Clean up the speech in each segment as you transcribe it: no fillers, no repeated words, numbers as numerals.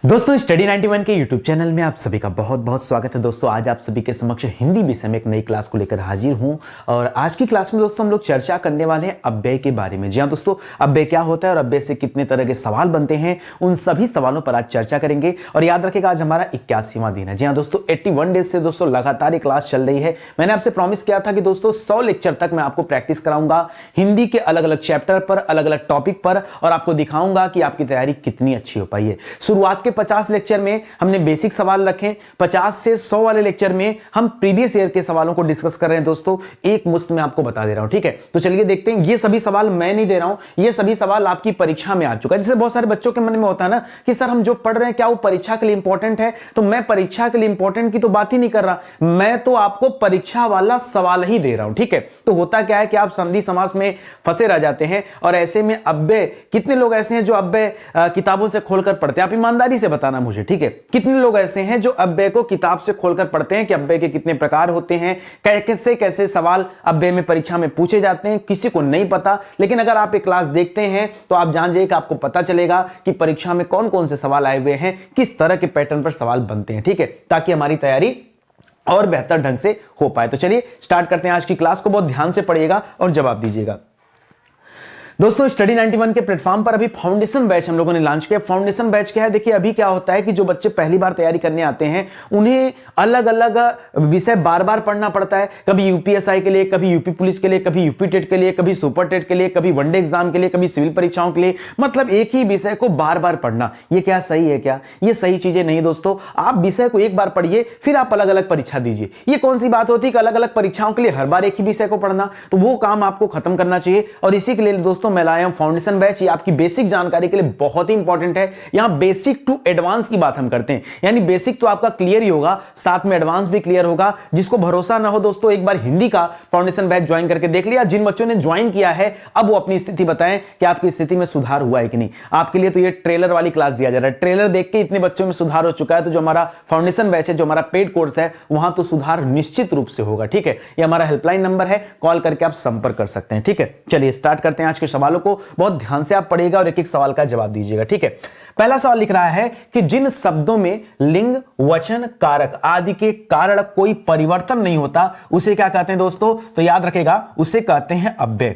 दोस्तों स्टडी 91 के YouTube channel में आप सभी का बहुत बहुत स्वागत है। दोस्तों आज आप सभी के समक्ष हिंदी विषय में एक नई क्लास को लेकर हाजिर हूं और आज की क्लास में दोस्तों हम लोग चर्चा करने वाले हैं अव्यय के बारे में। जी हाँ दोस्तों, अव्यय क्या होता है और अव्यय से कितने तरह के सवाल बनते हैं, उन सभी सवालों पर आज चर्चा करेंगे। और याद रखिएगा आज हमारा 81वां दिन है। जी हाँ दोस्तों, 81 डेज से दोस्तों लगातार ये क्लास चल रही है। मैंने आपसे प्रॉमिस किया था कि दोस्तों 100 लेक्चर तक मैं आपको प्रैक्टिस कराऊंगा हिंदी के अलग अलग चैप्टर पर, अलग अलग टॉपिक पर, और आपको दिखाऊंगा कि आपकी तैयारी कितनी अच्छी हो पाई है। शुरुआत के 50 लेक्चर में हमने बेसिक सवाल रखे, 50 से 100 वाले लेक्चर में हम प्रीवियस ईयर के सवालों को डिस्कस कर रहे हैं। दोस्तों एक मुश्त में आपको बता दे रहा हूं, ठीक है। तो चलिए देखते हैं, ये सभी सवाल मैं नहीं दे रहा हूं, ये सभी सवाल आपकी परीक्षा में आ चुका है। जैसे बहुत सारे बच्चों के मन में होता है ना कि सर हम जो पढ़ रहे हैं क्या वो परीक्षा के लिए इंपॉर्टेंट है, तो मैं परीक्षा के लिए इंपॉर्टेंट की तो बात ही नहीं कर रहा, मैं तो आपको परीक्षा वाला सवाल ही दे रहा हूं, ठीक है। तो होता क्या है कि आप संधि समास में फंसे रह जाते हैं और ऐसे में अव्यय, कितने लोग ऐसे हैं जो अव्यय किताबों से खोलकर पढ़ते हैं, आप ईमानदारी से बताना मुझे, ठीक है। कितने लोग ऐसे हैं जो अव्यय को किताब से खोलकर पढ़ते हैं कि अव्यय के कितने प्रकार होते हैं, कैसे कैसे सवाल अव्यय में परीक्षा में पूछे जाते हैं, किसी को नहीं पता। लेकिन अगर आप एक क्लास देखते हैं तो आप जान जाइए कि आपको पता चलेगा कि परीक्षा में कौन कौन से सवाल आए हुए हैं, किस तरह के पैटर्न पर सवाल बनते हैं, ठीक है, ताकि हमारी तैयारी और बेहतर ढंग से हो पाए। तो चलिए स्टार्ट करते हैं आज की क्लास को। बहुत ध्यान से पढ़िएगा और जवाब दीजिएगा। दोस्तों स्टडी 91 के प्लेटफॉर्म पर अभी फाउंडेशन बैच हम लोगों ने लॉन्च किया। फाउंडेशन बैच क्या है, देखिए अभी क्या होता है कि जो बच्चे पहली बार तैयारी करने आते हैं उन्हें अलग अलग विषय बार बार पढ़ना पड़ता है। कभी यूपीएसआई के लिए, कभी यूपी पुलिस के लिए, कभी यूपी टेट के लिए, कभी सुपर टेट के लिए, कभी वनडे एग्जाम के लिए, कभी सिविल परीक्षाओं के लिए। मतलब एक ही विषय को बार बार पढ़ना, ये क्या सही है? क्या ये सही चीजें नहीं दोस्तों। आप विषय को एक बार पढ़िए, फिर आप अलग अलग परीक्षा दीजिए। ये कौन सी बात होती है कि अलग अलग परीक्षाओं के लिए हर बार एक ही विषय को पढ़ना, तो वो काम आपको खत्म करना चाहिए। और इसी के लिए दोस्तों मैं लाया हूं फाउंडेशन बैच। ये आपकी बेसिक जानकारी के लिए बहुत ही इंपॉर्टेंट है। यहां बेसिक टू एडवांस की बात हम करते हैं, यानी बेसिक तो आपका क्लियर ही होगा, साथ में एडवांस भी क्लियर होगा। जिसको भरोसा ना हो दोस्तों, एक बार हिंदी का फाउंडेशन बैच ज्वाइन करके देख लिया। जिन बच्चों ने ज्वाइन किया है अब वो अपनी स्थिति बताएं कि आपकी स्थिति में सुधार हुआ है कि नहीं। आपके लिए तो ये ट्रेलर वाली क्लास दिया जा रहा है, ट्रेलर देख के इतने बच्चों में सुधार हो चुका है, तो जो हमारा फाउंडेशन बैच है, जो हमारा पेड कोर्स है, वहां तो सुधार निश्चित रूप से होगा, ठीक है। ये हमारा हेल्पलाइन नंबर है, कॉल करके आप संपर्क कर सकते हैं, ठीक है। चलिए स्टार्ट करते हैं आज के सवालों को। बहुत ध्यान से आप पढ़िएगा और एक एक सवाल का जवाब दीजिएगा, ठीक है। पहला सवाल लिख रहा है कि जिन शब्दों में लिंग, वचन, कारक आदि के कारण कोई परिवर्तन नहीं होता उसे क्या कहते हैं दोस्तों? तो याद रखेगा, उसे कहते हैं अव्यय।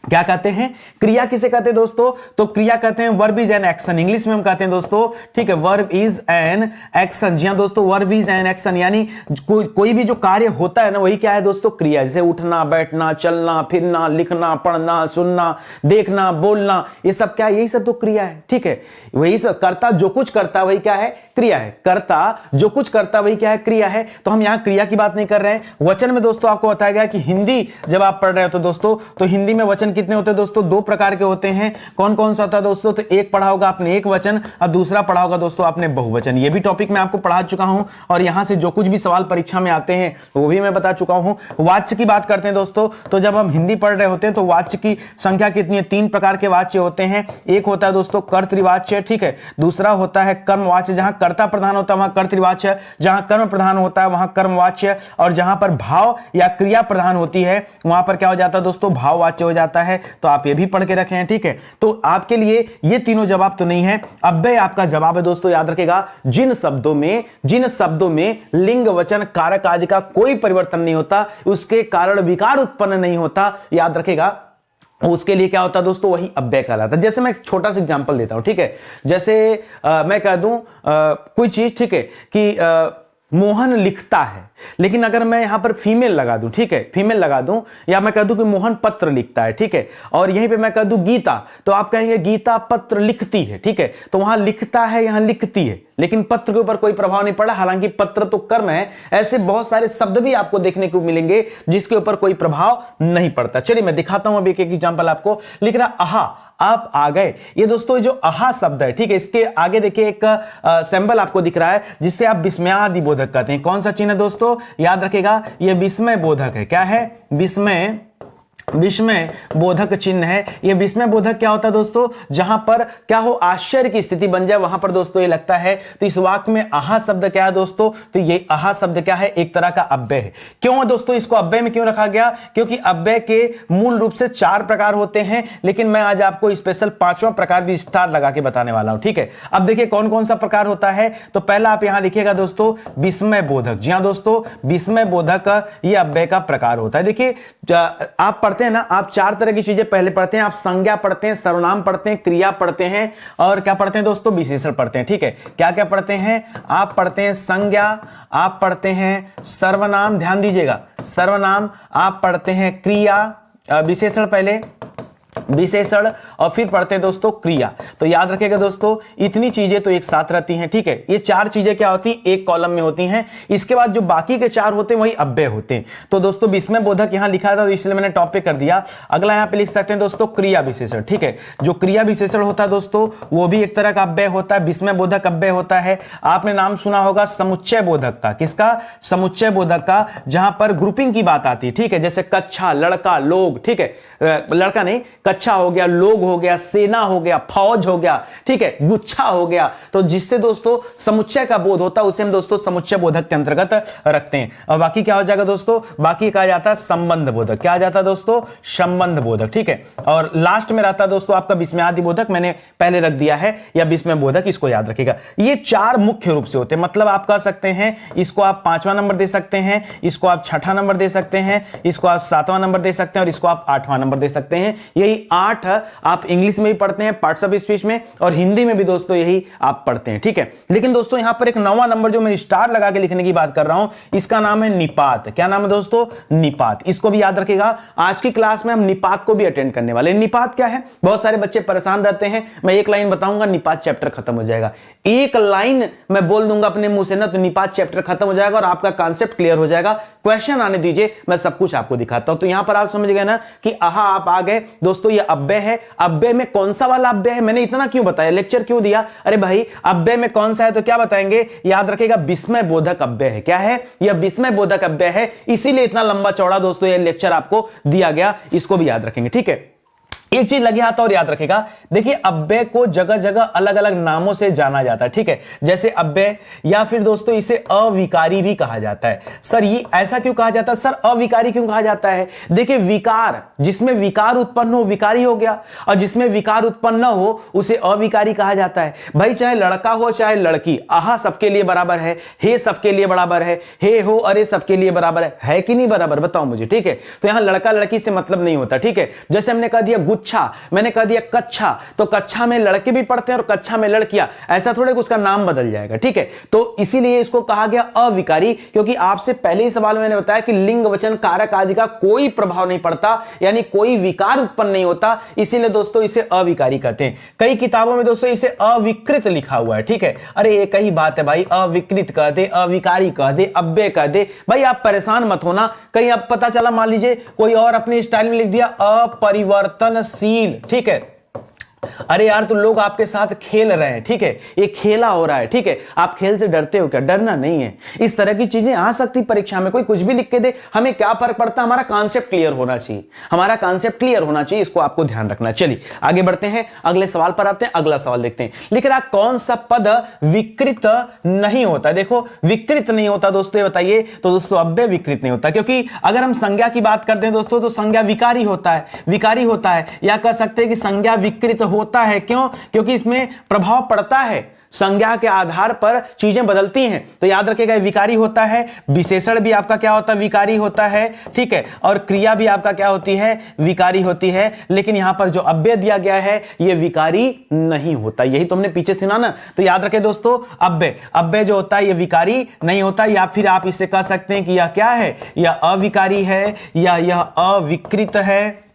क्या कहते हैं? क्रिया किसे कहते हैं दोस्तों? तो क्रिया कहते हैं verb is an action, English में हम कहते हैं दोस्तों, ठीक है, वर्ब इज एन एक्शन। जी हां दोस्तों, वर्ब इज एन एक्शन, यानी कोई भी जो कार्य होता है ना वही क्या है दोस्तों? क्रिया। जैसे उठना, बैठना, चलना, फिरना, लिखना, पढ़ना, सुनना, देखना, बोलना, ये सब क्या है? यही सब तो क्रिया है, ठीक है। वही सब कर्ता जो कुछ करता वही क्या है? क्रिया है। कर्ता जो कुछ करता वही क्या है? क्रिया है। तो हम यहां क्रिया की बात नहीं कर रहे हैं। वचन में दोस्तों आपको बताया गया कि हिंदी जब आप पढ़ रहे हो तो दोस्तों, तो हिंदी में वचन कितने होते हैं दोस्तों? दो प्रकार के होते हैं। कौन कौन सा होता है दोस्तों? तो एक पढ़ा होगा आपने एक वचन और दूसरा पढ़ा होगा दोस्तों आपने बहुवचन। ये भी टॉपिक मैं आपको पढ़ा चुका हूं और यहां से जो कुछ भी सवाल परीक्षा में आते हैं वो भी मैं बता चुका हूं। वाच्य की बात करते हैं दोस्तों, तो जब हम हिंदी पढ़ रहे होते हैं तो वाच्य की संख्या कितनी है? 3 प्रकार के वाच्य होते हैं। एक होता है दोस्तों कर्तृवाच्य, ठीक है। दूसरा होता है कर्मवाच्य, जहां कर्ता प्रधान होता है वहां कर्तृवाच्य, जहां कर्म प्रधान होता है वहां कर्मवाच्य, और जहां पर भाव या क्रिया प्रधान होती है वहां पर क्या हो जाता है दोस्तों? भाववाच्य हो जाता है। तो आप ये भी पढ़ के रखे हैं, ठीक है। तो आपके लिए ये तीनों जवाब तो नहीं है, अव्यय आपका जवाब है दोस्तों। याद रखेगा, जिन शब्दों में लिंग, वचन, कारक आदि का कोई परिवर्तन नहीं होता, उसके कारण विकार उत्पन्न नहीं होता, याद रखेगा, उसके लिए क्या होता है दोस्तों? वही अव्यय कहलाता है। जैसे मैं एक छोटा सा एग्जांपल देता हूं, ठीक है। जैसे मैं कह दूं कोई चीज, ठीक है, कि मोहन लिखता है, लेकिन अगर मैं यहां पर फीमेल लगा दूं, ठीक है, फीमेल लगा दूं, या मैं कह दूं कि मोहन पत्र लिखता है, ठीक है, और यहीं पे मैं कह दूं गीता, तो आप कहेंगे गीता पत्र लिखती है, ठीक है। तो वहां लिखता है, यहां लिखती है, लेकिन पत्र के ऊपर कोई प्रभाव नहीं पड़ा, हालांकि पत्र तो कर्म है। ऐसे बहुत सारे शब्द भी आपको देखने को मिलेंगे जिसके ऊपर कोई प्रभाव नहीं पड़ता। चलिए मैं दिखाता हूं अभी एक एग्जांपल आपको। लिख रहा आहा, आप आ गए। ये दोस्तों जो आहा शब्द है, ठीक है, इसके आगे देखिए एक सिंबल आपको दिख रहा है जिससे आप विस्मयादि बोधक कहते हैं। कौन सा चिन्ह है दोस्तों? याद रखेगा, ये विस्मय बोधक है। क्या है? विस्मय विस्मय बोधक चिन्ह है। ये विस्मय बोधक क्या होता है दोस्तों, जहां पर क्या हो, आश्चर्य की स्थिति बन जाए, वहां पर दोस्तों ये लगता है। तो इस वाक्य में आहा शब्द क्या है दोस्तों, तो ये आहा शब्द क्या है, एक तरह का अव्यय है। क्यों दोस्तों इसको अव्यय में क्यों रखा गया, क्योंकि अव्यय के मूल रूप से 4 प्रकार होते हैं, लेकिन मैं आज आपको स्पेशल 5वां प्रकार विस्तार लगा के बताने वाला हूं। ठीक है, अब देखिए कौन कौन सा प्रकार होता है। तो पहला आप यहां लिखिएगा दोस्तों विस्मय बोधक। जी हां दोस्तों, विस्मय बोधक ये अव्यय का प्रकार होता है। देखिए आप पढ़ते हैं ना, आप 4 तरह की चीजें पहले पढ़ते हैं। आप संज्ञा पढ़ते हैं, सर्वनाम पढ़ते हैं, क्रिया पढ़ते हैं, और क्या पढ़ते हैं दोस्तों, विशेषण पढ़ते हैं। ठीक है, क्या क्या पढ़ते हैं, आप पढ़ते हैं संज्ञा, आप पढ़ते हैं सर्वनाम, ध्यान दीजिएगा सर्वनाम, आप पढ़ते हैं क्रिया, विशेषण पहले विशेषण, और फिर पढ़ते हैं दोस्तों क्रिया। तो याद रखिएगा दोस्तों, इतनी चीजें तो एक साथ रहती हैं। ठीक है, ये 4 चीजें क्या होती हैं, एक कॉलम में होती हैं। इसके बाद जो बाकी के 4 होते हैं वही अव्यय होते हैं। तो दोस्तों विस्मय बोधक यहां लिखा था, तो इसलिए मैंने टॉप पे कर दिया। अगला यहां पे लिख सकते हैं दोस्तों क्रिया विशेषण। ठीक है, जो क्रिया विशेषण होता है दोस्तों वो भी एक तरह का अव्यय होता है, विस्मय बोधक अव्यय होता है। आपने नाम सुना होगा समुच्चय बोधक का, किसका, समुच्चय बोधक का, जहां पर ग्रुपिंग की बात आती है। ठीक है, जैसे कक्षा, लड़का, लोग, ठीक है, लड़का नहीं, कक्षा हो गया, लोग हो गया, सेना हो गया, फौज हो गया, ठीक है, गुच्छा हो गया। तो जिससे दोस्तों समुच्चय का बोध होता है उसे हम दोस्तों समुच्चय बोधक के अंतर्गत रखते हैं। और बाकी क्या हो जाएगा दोस्तों, बाकी कहा जाता है संबंध बोधक। क्या आ जाता है दोस्तों, संबंध बोधक। ठीक है, और लास्ट में रहता है दोस्तों आपका विस्मयादि बोधक, मैंने पहले रख दिया है, या विस्मय बोधक, इसको याद रखिएगा। ये 4 मुख्य रूप से होते हैं। मतलब आप कह सकते हैं इसको आप 5वां नंबर दे सकते हैं, इसको आप 6ठा नंबर दे सकते हैं, इसको आप 7वां नंबर दे सकते हैं, और इसको आप 8वां नंबर दे सकते हैं। यही 8 आप इंग्लिश में भी पढ़ते हैं, पार्ट्स ऑफ स्पीच में, और हिंदी में भी दोस्तों यही आप पढ़ते हैं। ठीक है, लेकिन दोस्तों यहां पर एक 9वां नंबर जो मैं स्टार लगा के लिखने की बात कर रहा हूं, इसका नाम है निपात। क्या नाम है दोस्तों, निपात। इसको भी याद रखिएगा, आज की क्लास में हम निपात को भी अटेंड करने वाले। निपात क्या है, बहुत सारे बच्चे परेशान रहते हैं, मैं एक लाइन बताऊंगा, निपात चैप्टर खत्म हो जाएगा। एक लाइन मैं बोल दूंगा अपने मुंह से ना, तो निपात चैप्टर खत्म हो जाएगा और आपका कॉन्सेप्ट क्लियर हो जाएगा। क्वेश्चन आने दीजिए, मैं सब कुछ आपको दिखाता हूं। तो यहां पर आप समझ गए ना कि आहा आप आ गए दोस्तों, ये अव्यय है। अव्यय में कौन सा वाला अव्यय है, मैंने इतना क्यों बताया, लेक्चर क्यों दिया, अरे भाई अव्यय में कौन सा है तो क्या बताएंगे, याद रखिएगा विस्मय बोधक अव्यय है। क्या है, यह विस्मय बोधक अव्यय है, इसीलिए इतना लंबा चौड़ा दोस्तों ये लेक्चर आपको दिया गया, इसको भी याद रखेंगे। ठीक है, एक चीज लगे हाथ और याद रखेगा, देखिए अव्यय को जगह जगह अलग अलग नामों से जाना जाता है। ठीक है, जैसे अव्यय, या फिर दोस्तों इसे अविकारी भी कहा जाता है। सर ये ऐसा क्यों कहा जाता है, सर अविकारी क्यों कहा जाता है, देखिए विकार, जिसमें विकार उत्पन्न हो विकारी हो गया, और जिसमें विकार उत्पन्न न हो उसे अविकारी कहा जाता है। भाई चाहे लड़का हो चाहे लड़की, आहा सबके लिए बराबर है, हे सबके लिए बराबर है, हे हो अरे सबके लिए बराबर है कि नहीं बराबर, बताओ मुझे। ठीक है, तो यहां लड़का लड़की से मतलब नहीं होता। ठीक है, जैसे हमने कह दिया गुच्छा, मैंने कह दिया कक्षा, तो कक्षा में लड़के भी पढ़ते हैं और कक्षा में लड़कियां, ऐसा थोड़े कि उसका नाम बदल जाएगा। ठीक है, तो इसीलिए इसको कहा गया अविकारी, क्योंकि आपसे पहले ही सवाल में मैंने बताया कि लिंग वचन कारक आदि का कोई प्रभाव नहीं पड़ता, यानी कोई विकार उत्पन्न नहीं होता, इसीलिए दोस्तों इसे अविकारी कहते हैं। कई किताबों में दोस्तों इसे अविकृत लिखा हुआ है। ठीक है, अरे एक ही बात है भाई, अविकृत कह दे, अविकारी कह दे, अव्यय कह दे, भाई आप परेशान मत होना। कहीं अब पता चला मान लीजिए कोई और अपने स्टाइल में लिख दिया अपरिवर्तनशील, ठीक है, अरे यार तो लोग आपके साथ खेल रहे हैं, ठीक है, ये खेला हो रहा है। ठीक है, आप खेल से डरते हो क्या, डरना नहीं है। इस तरह की चीजें आ सकती परीक्षा में, कोई कुछ भी लिख के दे, हमें क्या फर्क पड़ता, हमारा कॉन्सेप्ट क्लियर होना चाहिए, हमारा कॉन्सेप्ट क्लियर होना चाहिए, इसको आपको ध्यान रखना। चलिए आगे बढ़ते हैं, अगले सवाल पर आते हैं। अगला सवाल देखते हैं, लिख रहा कौन सा पद विकृत नहीं होता। देखो विकृत नहीं होता दोस्तों, बताइए, तो दोस्तों अव्यय विकृत नहीं होता, क्योंकि अगर हम संज्ञा की बात करते हैं दोस्तों तो संज्ञा विकारी होता है, विकारी होता है, या कह सकते हैं कि संज्ञा विकृत होता है। क्यों, क्योंकि इसमें प्रभाव पड़ता है, संज्ञा के आधार पर चीजें बदलती हैं, तो याद रखिएगा विकारी होता है। विशेषण भी आपका क्या होता है, विकारी होता है। ठीक है, और क्रिया भी आपका क्या होती है, विकारी होती है। लेकिन यहां पर जो अव्यय दिया गया है यह विकारी नहीं होता, यही तो हमने पीछे सुना ना। तो याद रखें दोस्तों, अव्यय जो होता है यह विकारी नहीं होता, या फिर आप इसे कह सकते हैं कि यह क्या है, यह अविकारी है, या यह अविकृत है,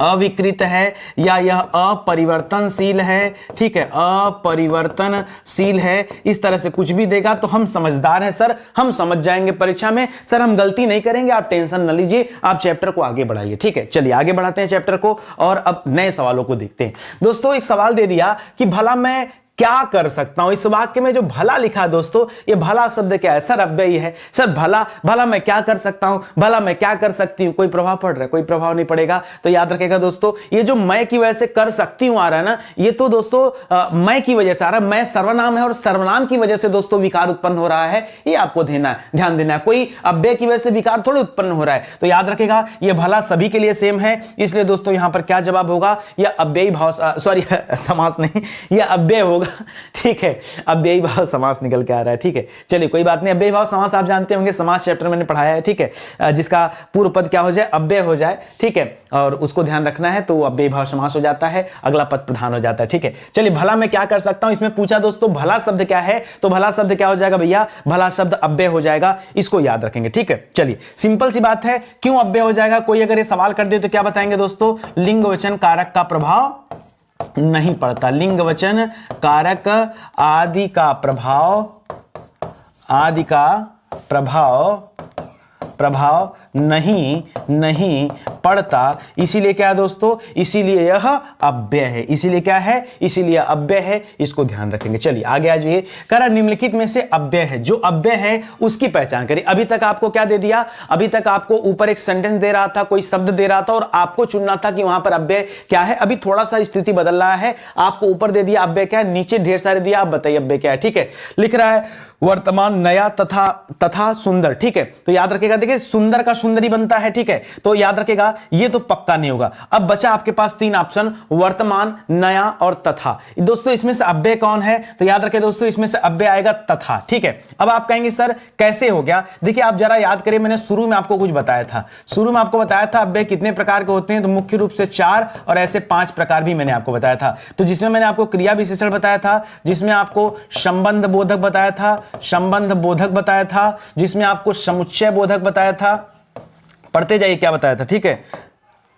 अविकृत है, या यह अपरिवर्तनशील है। ठीक है, अपरिवर्तनशील है, इस तरह से कुछ भी देगा तो हम समझदार हैं सर, हम समझ जाएंगे परीक्षा में, सर हम गलती नहीं करेंगे, आप टेंशन न लीजिए, आप चैप्टर को आगे बढ़ाइए। ठीक है, चलिए आगे बढ़ाते हैं चैप्टर को, और अब नए सवालों को देखते हैं। दोस्तों एक सवाल दे दिया कि भला मैं क्या कर सकता हूं। इस वाक्य में जो भला लिखा है दोस्तों, ये भला शब्द क्या है सर? अव्ययी है सर। भला भला मैं क्या कर सकता हूं, भला मैं क्या कर सकती हूं। कोई प्रभाव पड़ रहा है? कोई प्रभाव नहीं पड़ेगा। तो याद रखेगा दोस्तों, ये जो मैं की वजह से कर सकती हूं आ रहा है ना, ये तो दोस्तों मैं की वजह से आ रहा है। मैं सर्वनाम है और सर्वनाम की वजह से दोस्तों विकार उत्पन्न हो रहा है, ये आपको ध्यान देना है। कोई अव्यय की वजह से विकार थोड़ी उत्पन्न हो रहा है। तो याद रखेगा ये भला सभी के लिए सेम है, इसलिए दोस्तों यहां पर क्या जवाब होगा? यह अव्ययी भाव सॉरी समास नहीं, यह अव्यय होगा। ठीक है, अव्ययी भाव समास निकल के आ रहा है। ठीक है, चलिए कोई बात नहीं। अव्ययी भाव समास आप जानते होंगे, समास चैप्टर मैंने पढ़ाया है। ठीक है, जिसका पूर्व पद क्या हो जाए? अव्यय हो जाए। ठीक है, और उसको ध्यान रखना है, तो अव्ययी भाव समास हो जाता है, अगला पद प्रधान हो जाता है। ठीक है, चलिए भला मैं क्या कर सकता हूं, इसमें पूछा दोस्तों भला शब्द क्या है, तो भला शब्द क्या हो जाएगा भैया? भला शब्द अव्यय हो जाएगा, इसको याद रखेंगे। ठीक है, चलिए सिंपल सी बात है, क्यों अव्यय हो जाएगा? कोई अगर ये सवाल कर दे तो क्या बताएंगे दोस्तों? लिंग वचन कारक का प्रभाव नहीं पड़ता। लिंग वचन कारक आदि का प्रभाव नहीं पड़ता। इसीलिए क्या है दोस्तों? इसीलिए यह अव्यय है। इसीलिए क्या है? इसीलिए अव्यय है, इसको ध्यान रखेंगे। चलिए आगे आ जाइए। कह रहा निम्नलिखित में से अव्यय है, जो अव्यय है उसकी पहचान करिए। अभी तक आपको क्या दे दिया? अभी तक आपको ऊपर एक सेंटेंस दे रहा था, कोई शब्द दे रहा था और आपको चुनना था कि वहां पर अव्यय क्या है। अभी थोड़ा सा स्थिति बदल रहा है, आपको ऊपर दे दिया अव्यय क्या है, नीचे ढेर सारे दिया, आप बताइए अव्यय क्या है। ठीक है, लिख रहा है वर्तमान, नया तथा सुंदर। ठीक है, तो याद रखेगा, देखिए सुंदर का सुंदरी बनता है। ठीक है, तो याद रखेगा ये तो पक्का नहीं होगा। अब बचा आपके पास तीन ऑप्शन, वर्तमान, नया और तथा। दोस्तों इसमें से अव्यय कौन है? तो याद रखें दोस्तों, इसमें से अव्यय आएगा तथा। ठीक है, अब आप कहेंगे सर कैसे हो गया? देखिए आप जरा याद करिए, मैंने शुरू में आपको कुछ बताया था। शुरू में आपको बताया था अव्यय कितने प्रकार के होते हैं, तो मुख्य रूप से 4 और ऐसे 5 प्रकार भी मैंने आपको बताया था। तो जिसमें मैंने आपको क्रिया विशेषण बताया था, जिसमें आपको संबंध बोधक बताया था, जिसमें आपको समुच्चय बोधक बताया था। पढ़ते जाइए क्या बताया था। ठीक है,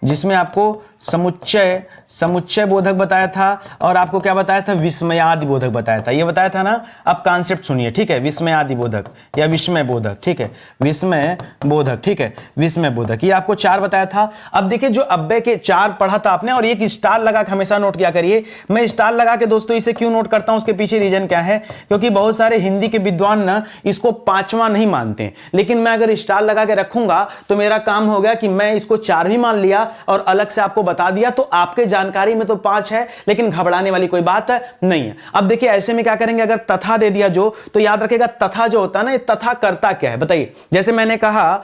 जिसमें आपको समुच्चय बोधक बताया था और आपको क्या बताया था? विस्मयादि बोधक बताया था। ये बताया था ना। अब कॉन्सेप्ट सुनिए। ठीक है, विस्मयादि बोधक या विस्मय बोधक। ठीक है, विस्मय बोधक। ठीक है, विस्मय बोधक, ये आपको 4 बताया था। अब देखिए जो अव्यय के 4 पढ़ा था आपने, और एक स्टार लगा के हमेशा नोट किया करिए। मैं स्टार लगा के दोस्तों इसे क्यों नोट करता हूं, उसके पीछे रीजन क्या है? क्योंकि बहुत सारे हिंदी के विद्वान ना इसको 5वां नहीं मानते, लेकिन मैं अगर स्टार लगा के रखूंगा तो मेरा काम हो गया कि मैं इसको 4 भी मान लिया और अलग से आपको बता दिया, तो आपके जानकारी में तो 5 है, लेकिन घबराने वाली कोई बात नहीं है। अब देखिए ऐसे में क्या करेंगे, अगर तथा दे दिया जो, तो याद रखेगा तथा जो होता है ना, ये तथा करता क्या है बताइए। जैसे मैंने कहा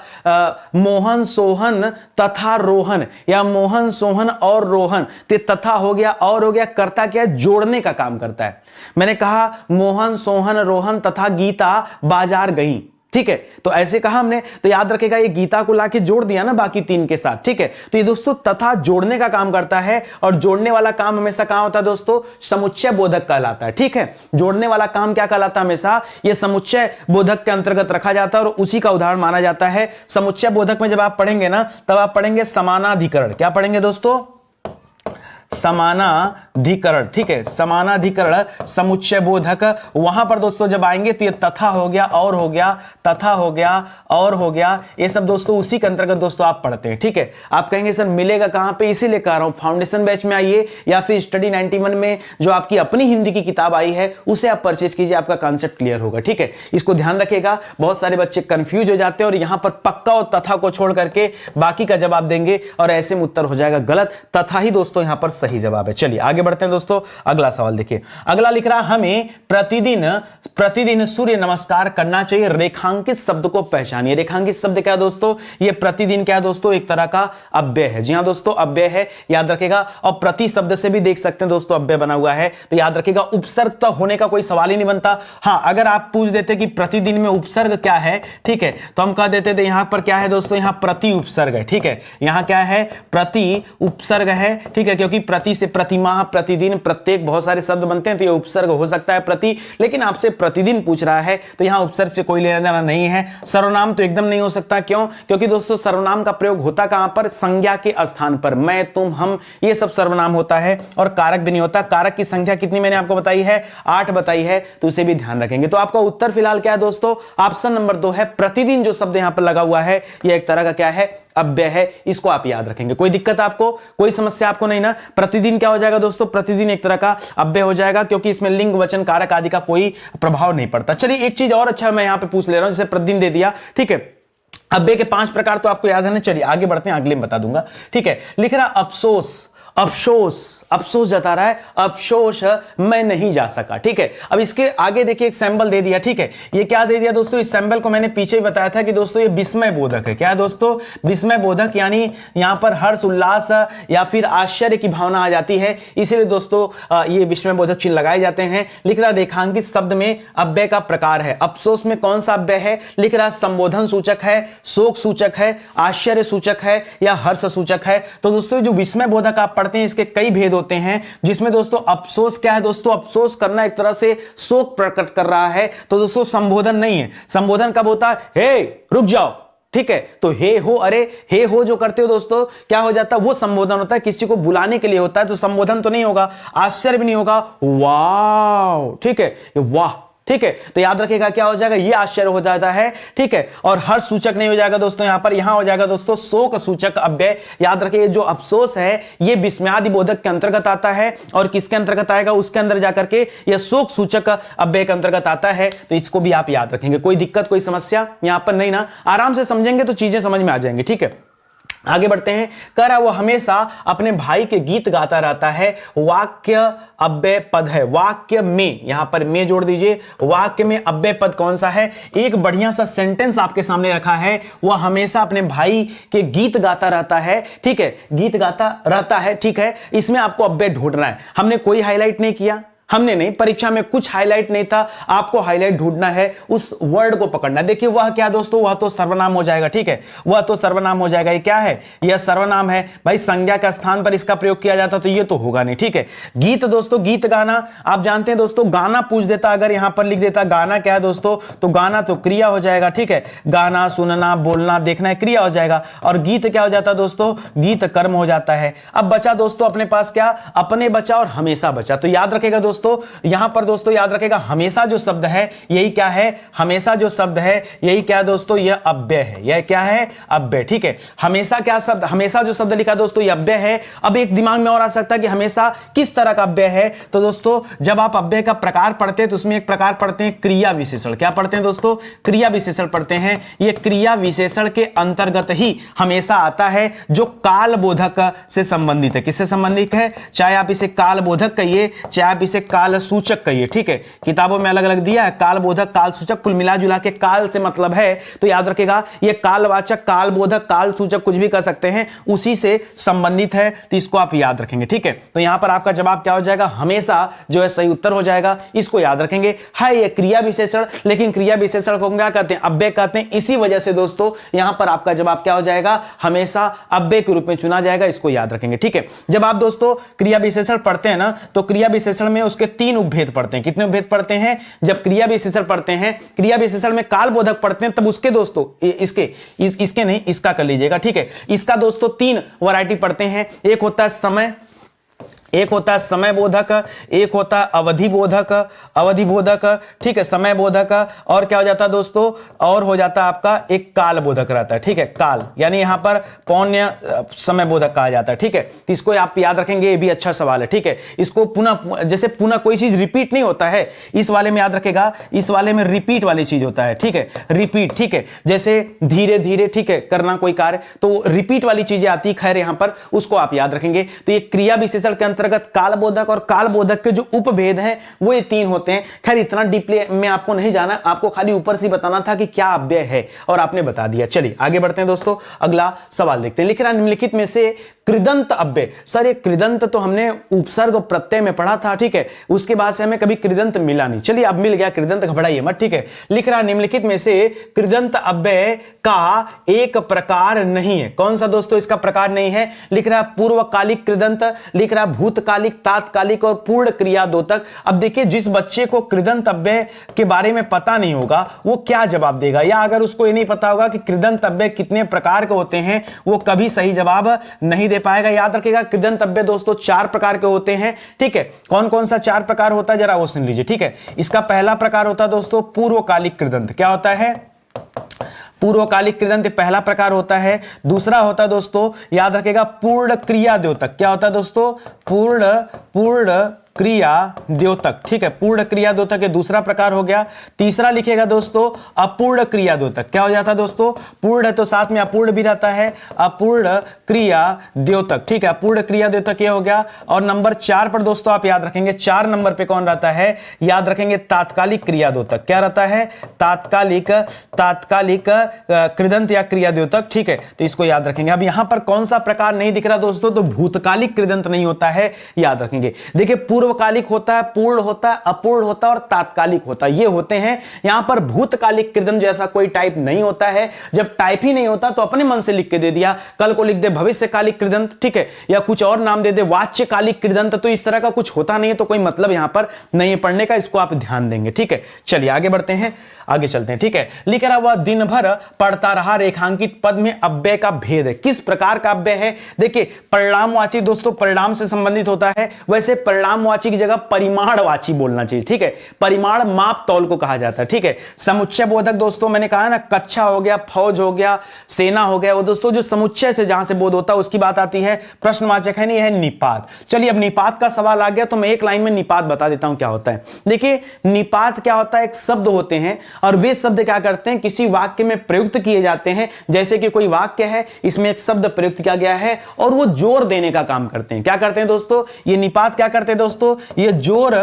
मोहन सोहन तथा रोहन, या मोहन सोहन और रोहन, तो तथा हो गया और हो गया, करता क्या है? जोड़ने का काम करता है। मैंने कहा मोहन सोहन रोहन तथा गीता बाजार गई। ठीक है, तो ऐसे कहा हमने, तो याद रखेगा ये गीता को लाके जोड़ दिया ना बाकी 3 के साथ। ठीक है, तो ये दोस्तों तथा जोड़ने का काम करता है, और जोड़ने वाला काम हमेशा कहां होता है दोस्तों? समुच्चय बोधक कहलाता है। ठीक है, जोड़ने वाला काम क्या कहलाता है? हमेशा ये समुच्चय बोधक के अंतर्गत रखा जाता है, और उसी का उदाहरण माना जाता है। समुच्चय बोधक में जब आप पढ़ेंगे ना, तब आप पढ़ेंगे समानाधिकरण। क्या पढ़ेंगे दोस्तों? समानाधिकरण। ठीक है, समानाधिकरण समुच्चय बोधक। वहां पर दोस्तों जब आएंगे तो ये तथा हो गया और हो गया, तथा हो गया और हो गया, ये सब दोस्तों उसी के अंतर्गत दोस्तों आप पढ़ते हैं। ठीक है, आप कहेंगे सर मिलेगा कहां पे? इसीलिए कह रहा हूं फाउंडेशन बैच में आइए, या फिर स्टडी 91 में जो आपकी अपनी हिंदी की किताब आई है उसे आप परचेज कीजिए, आपका कॉन्सेप्ट क्लियर होगा। ठीक है, इसको ध्यान रखिएगा, बहुत सारे बच्चे कंफ्यूज हो जाते हैं और यहां पर पक्का और तथा को छोड़ करके बाकी का जवाब देंगे, और ऐसे में उत्तर हो जाएगा गलत। तथा ही दोस्तों यहां पर सही जवाब है। चलिए आगे बढ़ते हैं दोस्तों, अगला सवाल देखिए। अगला लिख रहा हमें प्रतिदिन सूर्य नमस्कार करना चाहिए, रेखांकित शब्द को पहचानिए। रेखांकित शब्द क्या है दोस्तों? ये प्रतिदिन क्या है दोस्तों? एक तरह का अव्यय है। जी हां दोस्तों, अव्यय है, याद रखेगा। और प्रति शब्द से भी देख सकते हैं दोस्तों अव्यय बना हुआ है, तो याद रखेगा उपसर्ग तो होने का कोई सवाल ही नहीं बनता। हां, अगर आप पूछ देते कि प्रतिदिन में उपसर्ग क्या है, ठीक है, तो हम कह देते थे यहां पर क्या है दोस्तों? यहां प्रति उपसर्ग है। ठीक है, यहां क्या है? प्रति उपसर्ग है। ठीक है, क्योंकि प्रति से प्रतिमाह, प्रतिदिन, प्रत्येक, बहुत सारे शब्द बनते हैं, तो ये उपसर्ग हो सकता है प्रति, लेकिन आपसे प्रतिदिन पूछ रहा है तो यहां उपसर्ग से कोई लेना देना नहीं है। सर्वनाम तो एकदम नहीं हो सकता। क्यों? क्योंकि दोस्तों सर्वनाम का प्रयोग होता कहां पर? संज्ञा के स्थान पर। मैं, तुम, हम, ये सब सर्वनाम होता है, और कारक भी नहीं होता। कारक की संख्या कितनी मैंने आपको बताई है? 8 बताई है, तो उसे भी ध्यान रखेंगे। तो आपका उत्तर फिलहाल क्या है दोस्तों? ऑप्शन नंबर 2 है। प्रतिदिन जो शब्द यहां पर लगा हुआ है, यह एक तरह का क्या है? अव्यय है, इसको आप याद रखेंगे। कोई दिक्कत आपको, कोई समस्या आपको नहीं ना? प्रतिदिन क्या हो जाएगा दोस्तों, प्रतिदिन एक तरह का अव्यय हो जाएगा, क्योंकि इसमें लिंग वचन कारक आदि का कोई प्रभाव नहीं पड़ता। चलिए एक चीज और अच्छा मैं यहां पे पूछ ले रहा हूं, जैसे प्रतिदिन दे दिया, ठीक है। अव्यय के 5 प्रकार तो आपको याद है ना। चलिए आगे बढ़ते हैं, अगले में बता दूंगा, ठीक है। लिख रहा अफसोस, अफसोस, अफसोस जता रहा है, अफसोस मैं नहीं जा सका, ठीक है। अब इसके आगे देखिए एक सैंबल दे दिया, ठीक है। ये क्या दे दिया दोस्तों, इस सैंबल को मैंने पीछे ही बताया था कि दोस्तों ये विस्मय बोधक है। क्या है दोस्तों, विस्मय बोधक, यानी यहां पर हर्ष उल्लास या फिर आश्चर्य की भावना आ जाती है, इसीलिए दोस्तों ये विस्मय बोधक चिन्ह लगाए जाते हैं। लिख रहा रेखांकित शब्द में अव्यय का प्रकार है। अफसोस में कौन सा अव्यय है? लिख रहा संबोधन सूचक है, शोक सूचक है, आश्चर्य सूचक है या हर्ष सूचक है। तो दोस्तों जो विस्मय बोधक आप पढ़ते हैं इसके कई भेद होते हैं, जिसमें दोस्तों अफसोस क्या है दोस्तों, अफसोस करना एक तरह से शोक प्रकट कर रहा है, तो दोस्तों संबोधन नहीं है। संबोधन कब होता है? हे रुक जाओ, ठीक है। तो हे हो, अरे हे हो जो करते हो दोस्तों, क्या हो जाता है, वो संबोधन होता है, किसी को बुलाने के लिए होता है, तो संबोधन तो नहीं होगा, आश्चर्य भी नहीं होगा, वाह, ठीक है, वाह, ठीक है। तो याद रखिएगा क्या हो जाएगा, ये आश्चर्य हो जाता है, ठीक है। और हर्ष सूचक नहीं हो जाएगा दोस्तों, यहां पर यहां हो जाएगा दोस्तों शोक सूचक अव्यय। याद रखिए जो अफसोस है ये विस्मयादि बोधक के अंतर्गत आता है, और किसके अंतर्गत आएगा, उसके अंदर जाकर के यह शोक सूचक अव्यय के अंतर्गत आता है। तो इसको भी आप याद रखेंगे। कोई दिक्कत, कोई समस्या यहां पर नहीं ना? आराम से समझेंगे तो चीजें समझ में आ जाएंगी, ठीक है। आगे बढ़ते हैं। कह रहा वो हमेशा अपने भाई के गीत गाता रहता है। वाक्य अव्यय पद है, वाक्य में, यहां पर में जोड़ दीजिए। वाक्य में अव्यय पद कौन सा है? एक बढ़िया सा सेंटेंस आपके सामने रखा है, वह हमेशा अपने भाई के गीत गाता रहता है, ठीक है, गीत गाता रहता है, ठीक है। इसमें आपको अव्यय ढूंढना है। हमने कोई हाईलाइट नहीं किया, हमने नहीं, परीक्षा में कुछ हाईलाइट नहीं था, आपको हाईलाइट ढूंढना है, उस वर्ड को पकड़ना है। देखिए वह क्या दोस्तों, वह तो सर्वनाम हो जाएगा, ठीक है, वह तो सर्वनाम हो जाएगा। ये क्या है? यह सर्वनाम है भाई। संज्ञा का स्थान पर इसका प्रयोग किया जाता तो ये तो होगा नहीं, ठीक है। गीत दोस्तों, गीत गाना, आप जानते हैं दोस्तों, गाना पूछ देता, अगर यहां पर लिख देता गाना क्या है दोस्तों, तो गाना तो क्रिया हो जाएगा, ठीक है। गाना, सुनना, बोलना, देखना क्रिया हो जाएगा, और गीत क्या हो जाता दोस्तों, गीत कर्म हो जाता है। अब बचा दोस्तों अपने पास क्या, अपने बचा और हमेशा बचा। तो याद रखेगा दोस्तों, यहां पर दोस्तों याद रखेगा हमेशा जो शब्द है यही क्या है, हमेशा जो शब्द है यही क्या दोस्तों, यह अव्यय है। यह क्या है? अव्यय, ठीक है। हमेशा क्या शब्द, हमेशा जो शब्द लिखा दोस्तों ये अव्यय है। अब एक दिमाग में और आ सकता है कि हमेशा किस तरह का अव्यय है, तो दोस्तों जब आप अव्यय का प्रकार पढ़ते हैं तो उसमें एक प्रकार पढ़ते हैं क्रिया विशेषण। क्या पढ़ते हैं दोस्तों? क्रिया विशेषण पढ़ते हैं। यह क्रिया विशेषण के अंतर्गत ही हमेशा आता है, जो काल बोधक से संबंधित है। किससे संबंधित है? चाहे आप इसे काल बोधक कहिए, चाहे आप इसे काल सूचक कहिए, ठीक है। किताबों में अलग अलग दिया है, काल बोधक, काल सूचक, कुल मिला जुला के काल से मतलब है, तो याद रखेगा ये कालवाचक, काल बोधक, काल सूचक कुछ भी कर सकते हैं, उसी से संबंधित है, तो इसको आप याद रखेंगे, ठीक है। तो यहां पर आपका जवाब क्या हो जाएगा, हमेशा जो है सही उत्तर हो जाएगा, इसको याद रखेंगे। है ये क्रिया विशेषण, लेकिन क्रिया विशेषण को क्या कहते हैं? अव्यय कहते हैं। इसी वजह से दोस्तों यहां पर आपका जवाब क्या हो जाएगा, हमेशा अव्यय के रूप में चुना जाएगा, इसको याद रखेंगे, ठीक है। जब आप दोस्तों क्रिया विशेषण पढ़ते हैं ना, तो क्रिया विशेषण में उसके 3 उपभेद पढ़ते हैं। कितने उपभेद पढ़ते हैं? जब क्रिया विशेषण पढ़ते हैं, क्रिया विशेषण में काल बोधक पढ़ते हैं, तब उसके दोस्तों इसके नहीं, इसका कर लीजिएगा, ठीक है। इसका दोस्तों 3 वैरायटी पढ़ते हैं। एक होता है समय, एक होता है समय बोधक, एक होता है अवधि बोधक, अवधि बोधक, ठीक है, समय बोधक, और क्या हो जाता है दोस्तों, और हो जाता है आपका एक काल बोधक रहता है, ठीक है। काल यानी यहां पर पौन्य समय बोधक कहा जाता है, ठीक है। तो इसको आप याद रखेंगे, ये भी अच्छा सवाल है, ठीक है। इसको पुनः, जैसे पुनः कोई चीज रिपीट नहीं होता है, इस वाले में याद रखेगा, इस वाले में रिपीट वाली चीज होता है, ठीक है, रिपीट, ठीक है। जैसे धीरे धीरे, ठीक है, करना कोई कार्य, तो रिपीट वाली चीजें आती है, खैर यहां पर उसको आप याद रखेंगे। तो ये क्रिया विशेषण के अंतर्गत कालबोधक और कालबोधक के जो उपभेद हैं वो ये 3 होते हैं। खैर इतना डीपली में आपको नहीं जाना, आपको खाली ऊपर से बताना था कि क्या अव्यय है, और आपने बता दिया। चलिए आगे बढ़ते हैं दोस्तों, अगला सवाल देखते हैं। लिख रहा है निम्नलिखित में से कृदंत अव्यय। सर ये कृदंत तो हमने उपसर्ग प्रत्यय में पढ़ा था, ठीक है, उसके बाद से हमें कभी कृदंत मिला नहीं। चलिए अब मिल गया कृदंत, घबराइए मत, ठीक है। लिख रहा है निम्नलिखित में से कृदंत अव्यय का एक प्रकार नहीं है। कौन सा दोस्तों इसका प्रकार नहीं है? लिख रहा है पूर्वकालिक कृदंत, लिख रहा है भूतकालिक, तात्कालिक और पूर्ण क्रिया द्योतक। अब देखिए जिस बच्चे को कृदंत अव्यय के बारे में पता नहीं होगा वो क्या जवाब देगा, या अगर उसको ये नहीं पता होगा कि कृदंत अव्यय कितने प्रकार के होते हैं, वो कभी सही जवाब नहीं दे पाएगा। याद रखिएगा कृदंत अव्यय दोस्तों 4 प्रकार के होते हैं, ठीक है। कौन कौन सा 4 प्रकार होता है जरा वो सुन लीजिए, ठीक है। इसका पहला प्रकार होता है दोस्तों पूर्वकालिक कृदंत। क्या होता है? पूर्वकालिक कृदंत पहला प्रकार होता है। दूसरा होता है दोस्तों, याद रखिएगा, पूर्ण क्रिया द्योतक। क्या होता है दोस्तों? पूर्ण क्रिया द्योतक। ठीक है, पूर्ण क्रिया द्योतक ये दूसरा प्रकार हो गया। तीसरा लिखेगा दोस्तों अपूर्ण क्रिया द्योतक। क्या हो जाता है दोस्तों? पूर्ण है तो साथ में अपूर्ण भी रहता है, अपूर्ण क्रिया द्योतक। ठीक है, अपूर्ण क्रिया द्योतक ये हो गया। और नंबर 4 पर दोस्तों आप याद रखेंगे, 4 नंबर पे कौन रहता है? याद रखेंगे तात्कालिक क्रिया द्योतक। क्या रहता है? तात्कालिक कृदंत या क्रिया द्योतक। ठीक है, तो इसको याद रखेंगे। अब यहां पर कौन सा प्रकार नहीं दिख रहा दोस्तों? तो भूतकालिक कृदंत नहीं होता है, याद रखेंगे। देखिए, पूर्वकालिक होता है, पूर्ण होता है, अपूर्ण होता है और तात्कालिक होता है, ये होते हैं। यहां पर भूतकालिक कृदंत जैसा कोई टाइप नहीं होता है। जब टाइप ही नहीं होता तो अपने मन से लिख के दे दिया, कल को लिख दे भविष्यकालिक कृदंत, ठीक है, या कुछ और नाम दे दे वाच्यकालिक कृदंत, तो इस तरह का कुछ होता नहीं है, तो कोई मतलब यहां पर नहीं है पढ़ने का, इसको आप ध्यान देंगे। ठीक है, चलिए आगे बढ़ते हैं, आगे चलते हैं। ठीक है, लिख रहा हुआ दिन भर पढ़ता रहा रेखांकित पद में अव्यय का भेद है। किस प्रकार का अव्यय है? देखिए, परिणामवाची दोस्तों परिणाम से संबंधित होता है, वैसे परिणामवाची की जगह परिमाणवाची बोलना चाहिए। ठीक है, परिमाण माप तौल को कहा जाता है। ठीक है, समुच्चय बोधक दोस्तों मैंने कहा ना, कक्षा हो गया, फौज हो गया, सेना हो गया, वो दोस्तों जो समुच्चय से जहां से बोध होता है उसकी बात आती है। प्रश्नवाचक है नहीं, है निपात। चलिए, अब निपात का सवाल आ गया तो मैं एक लाइन में निपात बता देता हूं क्या होता है। देखिए, निपात क्या होता है? एक शब्द होते हैं और वे शब्द क्या करते हैं? किसी वाक्य में प्रयुक्त किए जाते हैं। जैसे कि कोई वाक्य है, इसमें एक शब्द प्रयुक्त किया गया है और वो जोर देने का काम करते हैं। क्या करते हैं दोस्तों? ये निपात क्या करते हैं दोस्तों? ये जोर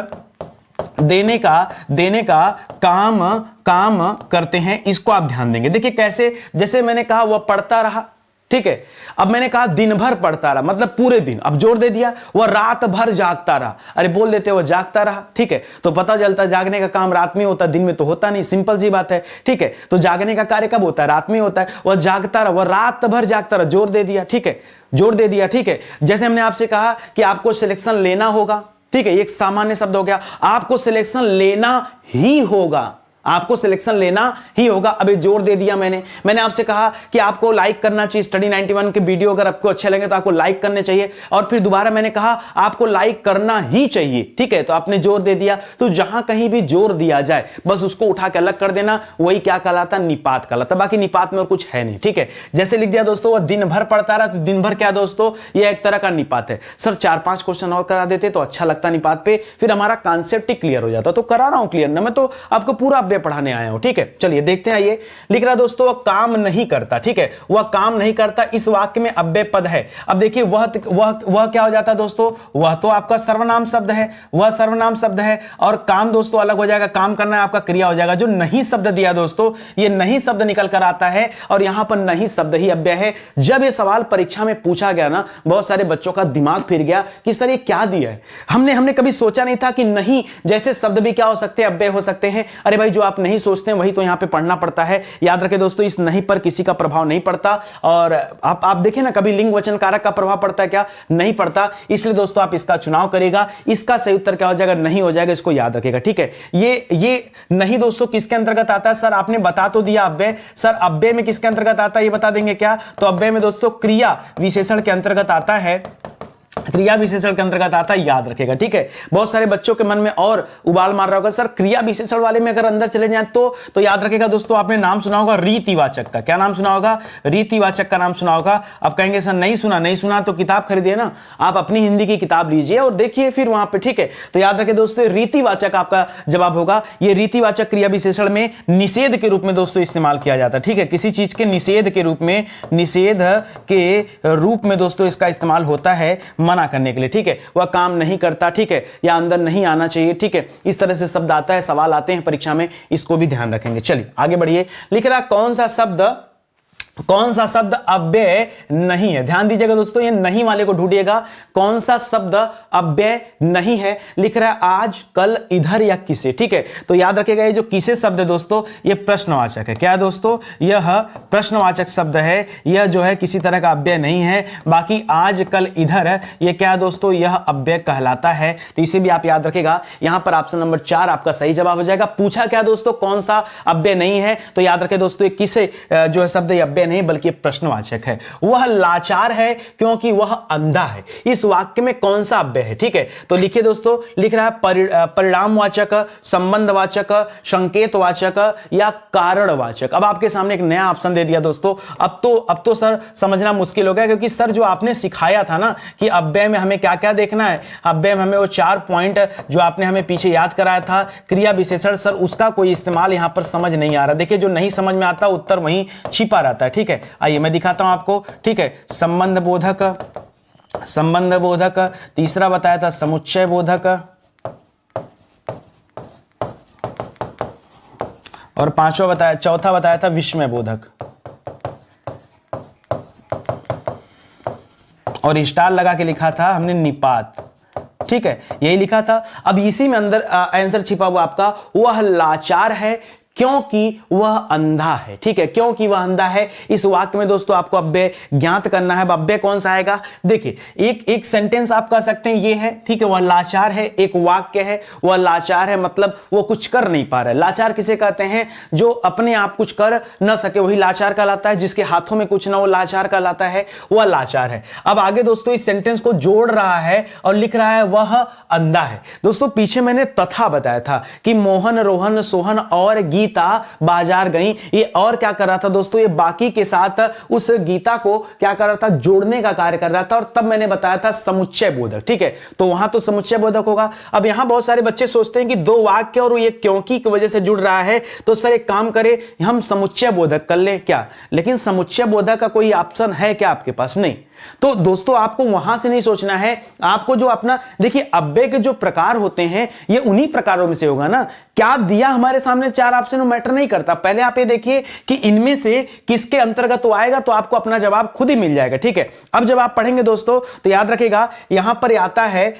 देने का काम करते हैं। इसको आप ध्यान देंगे। देखिए कैसे, जैसे मैंने कहा वह पढ़ता रहा, ठीक है, अब मैंने कहा दिन भर पढ़ता रहा, मतलब पूरे दिन। अब जोर दे दिया, वह रात भर जागता रहा। अरे बोल देते वह जागता रहा, ठीक है, तो पता चलता जागने का काम रात में होता है, दिन में तो होता नहीं, सिंपल सी बात है। ठीक है, तो जागने का कार्य कब होता है? रात में होता है। वह जागता रहा, वह रात भर जागता रहा, जोर दे दिया। ठीक है, जोर दे दिया। ठीक है, जैसे हमने आपसे कहा कि आपको सिलेक्शन लेना होगा, ठीक है, एक सामान्य शब्द हो गया, आपको सिलेक्शन लेना ही होगा, आपको सिलेक्शन लेना ही होगा। अबे जोर दे दिया मैंने आपसे कहा कि आपको लाइक करना चाहिए स्टडी 91 के वीडियो, अगर आपको अच्छे लगे तो आपको लाइक करने चाहिए, और फिर दोबारा मैंने कहा आपको लाइक करना ही चाहिए। ठीक है, तो आपने जोर दे दिया। तो जहां कहीं भी जोर दिया जाए बस उसको उठा के अलग कर देना, वही क्या कहलाता? निपात कहलाता। बाकी निपात में और कुछ है नहीं। ठीक है, जैसे लिख दिया दोस्तों वह दिन भर पढ़ता रहा, तो दिन भर क्या दोस्तों? यह एक तरह का निपात है। सर 4-5 क्वेश्चन और करा देते तो अच्छा लगता निपात पे, फिर हमारा कॉन्सेप्ट ही क्लियर हो जाता। तो करा रहा हूं क्लियर ना, मैं तो आपको पूरा पढ़ाने आया हूं। ठीक है, चलिए देखते हैं। ये लिख रहा दोस्तों वह काम नहीं करता। ठीक है, वह काम नहीं करता, इस वाक्य में अव्यय पद है। अब देखिए वह क्या हो जाता है दोस्तों? वह तो आपका सर्वनाम शब्द है, वह सर्वनाम शब्द है, और काम दोस्तों अलग हो जाएगा, काम करना है आपका क्रिया हो जाएगा। जो नहीं शब्द दिया दोस्तों, ये नहीं शब्द निकल कर आता है, और यहां पर नहीं शब्द ही अव्यय है। जब ये सवाल परीक्षा में पूछा गया ना, बहुत सारे बच्चों का दिमाग फिर गया कि सर ये क्या दिया है। हमने कभी सोचा नहीं था कि नहीं जैसे शब्द भी क्या हो सकते हैं? अव्यय हो सकते हैं। अरे भाई, जो आप नहीं सोचते हैं वही तो यहां पे पढ़ना पड़ता है। याद रखें दोस्तों, इस नहीं पर किसी का प्रभाव नहीं पड़ता। और आप देखें ना, कभी लिंग वचन कारक का प्रभाव पड़ता है क्या? नहीं पड़ता। इसलिए दोस्तों आप इसका चुनाव करेगा, इसका सही उत्तर क्या हो जाएगा? नहीं हो जाएगा, इसको याद रखेगा। ठीक है, ये नहीं दोस्तों किसके अंतर्गत आता है? सर आपने बता तो दिया अव्यय, सर अव्यय में किसके अंतर्गत आता है ये बता देंगे क्या? तो अव्यय में दोस्तों क्रिया विशेषण के अंतर्गत आता है, क्रिया विशेषण के अंतर्गत आता है, याद रखेगा। ठीक है, बहुत सारे बच्चों के मन में और उबाल मार रहा होगा, सर क्रिया विशेषण वाले में अगर अंदर चले जाए तो याद रखेगा दोस्तों, आपने नाम सुना होगा रीतिवाचक का। क्या नाम सुना होगा? रीतिवाचक का नाम सुना होगा। अब कहेंगे सर नहीं सुना तो किताब खरीदिए ना, आप अपनी हिंदी की किताब लीजिए और देखिए फिर वहां पे। ठीक है, तो याद रखें दोस्तों, रीतिवाचक आपका जवाब होगा। ये रीतिवाचक क्रिया विशेषण में निषेध के रूप में दोस्तों इस्तेमाल किया जाता है। ठीक है, किसी चीज के निषेध के रूप में दोस्तों इसका इस्तेमाल होता है मना करने के लिए। ठीक है, वह काम नहीं करता, ठीक है, या अंदर नहीं आना चाहिए। ठीक है, इस तरह से शब्द आता है, सवाल आते हैं परीक्षा में, इसको भी ध्यान रखेंगे। चलिए आगे बढ़िए। लिख रहा कौन सा शब्द अव्यय नहीं है? ध्यान दीजिएगा दोस्तों, ये नहीं वाले को ढूंढिएगा, कौन सा शब्द अव्यय नहीं है। लिख रहा है आज, कल, इधर या किसे। ठीक है, तो याद रखिएगा ये जो किसे शब्द है दोस्तों, ये प्रश्नवाचक है। क्या है दोस्तों? यह प्रश्नवाचक शब्द है, यह जो है किसी तरह का अव्यय नहीं है। बाकी आज, कल, इधर ये क्या है दोस्तों? यह अव्यय कहलाता है। तो इसे भी आप याद रखिएगा। यहां पर ऑप्शन नंबर 4 आपका सही जवाब हो जाएगा। पूछा क्या दोस्तों? कौन सा अव्यय नहीं है, तो याद रखे दोस्तों, किसे जो है शब्द अव्यय अव्यय नहीं बल्कि प्रश्नवाचक है। वह लाचार है क्योंकि वह अंधा है। इस वाक्य में कौन सा अव्यय है? ठीक है, तो लिखिए दोस्तों, लिख रहा है परिणामवाचक, संबंधवाचक, संकेतवाचक या कारणवाचक। अब आपके सामने एक नया ऑप्शन दे दिया दोस्तों। अब तो सर समझना मुश्किल हो गया, क्योंकि सर जो आपने सिखाया था ना कि अव्यय में हमें क्या क्या देखना है, अव्यय में हमें वो 4 पॉइंट जो आपने हमें पीछे याद कराया था, क्रिया विशेषण, सर उसका कोई इस्तेमाल यहां पर समझ नहीं आ रहा। देखिए, जो नहीं समझ में आता उत्तर वहीं छिपा रहता है। ठीक है, आइए मैं दिखाता हूं आपको। ठीक है, संबंध बोधक, तीसरा बताया था समुच्चय बोधक, और चौथा बताया था विस्मय बोधक, और स्टार लगा के लिखा था हमने निपात। ठीक है, यही लिखा था। अब इसी में अंदर आंसर छिपा हुआ आपका, वह लाचार है क्योंकि वह अंधा है। ठीक है, क्योंकि वह अंधा है। इस वाक्य में दोस्तों आपको अव्यय ज्ञात करना है। अव्यय कौन सा आएगा? देखिए, एक सेंटेंस आप कह सकते हैं ये है, ठीक है, वह लाचार है। एक वाक्य है, वह लाचार है, मतलब वो कुछ कर नहीं पा रहा है। लाचार किसे कहते हैं? जो अपने आप कुछ कर न सके वही लाचार कहलाता है। जिसके हाथों में कुछ ना वो लाचार कहलाता है, वह लाचार है। अब आगे दोस्तों इस सेंटेंस को जोड़ रहा है और लिख रहा है वह अंधा है। दोस्तों पीछे मैंने तथा बताया था कि मोहन, रोहन, सोहन और गीता बाजार गई। ये और क्या कर रहा था दोस्तों? ये बाकी के साथ उस गीता को क्या कर रहा था? जोड़ने का कार्य कर रहा था। और तब मैंने बताया था समुच्चय बोधक। ठीक है, तो वहां तो समुच्चय बोधक होगा। अब यहां बहुत सारे बच्चे सोचते हैं कि 2 वाक्य और ये क्योंकि की वजह से जुड़ रहा है, तो सर एक काम करें, हम समुच्चय बोधक कर ले क्या? लेकिन समुच्चय बोधक का कोई ऑप्शन है क्या आपके पास? नहीं। तो दोस्तों आपको वहां से नहीं सोचना है, आपको जो अपना देखिए अव्यय के जो प्रकार होते हैं ये उन्हीं प्रकारों में से होगा ना। क्या दिया हमारे सामने 4 ऑप्शन मैटर नहीं करता। पहले आप ये देखिए कि इनमें से किसके अंतर्गत तो आएगा, तो आपको अपना जवाब खुद ही मिल जाएगा। ठीक है, अब जब आप पढ़ेंगे दोस्तों तो याद रखिएगा यहां पर आता है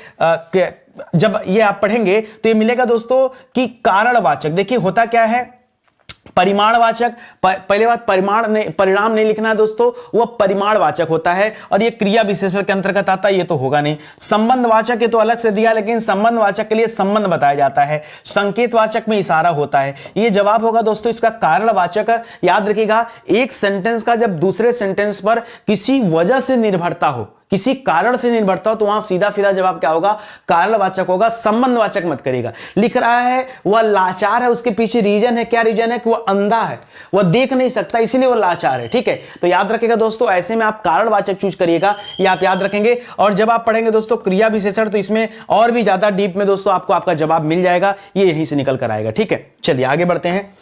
जब ये आप पढ़ेंगे तो ये मिलेगा दोस्तों कि कारणवाचक। देखिए होता क्या है, परिमाणवाचक, पहले बात परिणाम नहीं लिखना है दोस्तों, वह परिमाणवाचक होता है और यह क्रिया विशेषण के अंतर्गत आता है, ये तो होगा नहीं। संबंधवाचक ये तो अलग से दिया, लेकिन संबंधवाचक के लिए संबंध बताया जाता है। संकेतवाचक में इशारा होता है। ये जवाब होगा दोस्तों इसका कारणवाचक। याद रखिएगा, एक सेंटेंस का जब दूसरे सेंटेंस पर किसी वजह से निर्भरता हो, किसी कारण से निर्भरता हो, तो वहां सीधा सीधा जवाब क्या होगा? कारणवाचक होगा, संबंधवाचक मत करेगा। लिख रहा है वह लाचार है, उसके पीछे रीजन है। क्या रीजन है? कि वह अंधा है, वह देख नहीं सकता, इसलिए वह लाचार है। ठीक है, तो याद रखिएगा दोस्तों, ऐसे में आप कारणवाचक चूज करिएगा, ये आप याद रखेंगे। और जब आप पढ़ेंगे दोस्तों क्रिया विशेषण, तो इसमें और भी ज्यादा डीप में दोस्तों आपको आपका जवाब मिल जाएगा, ये यहीं से निकल कर आएगा। ठीक है, चलिए आगे बढ़ते हैं।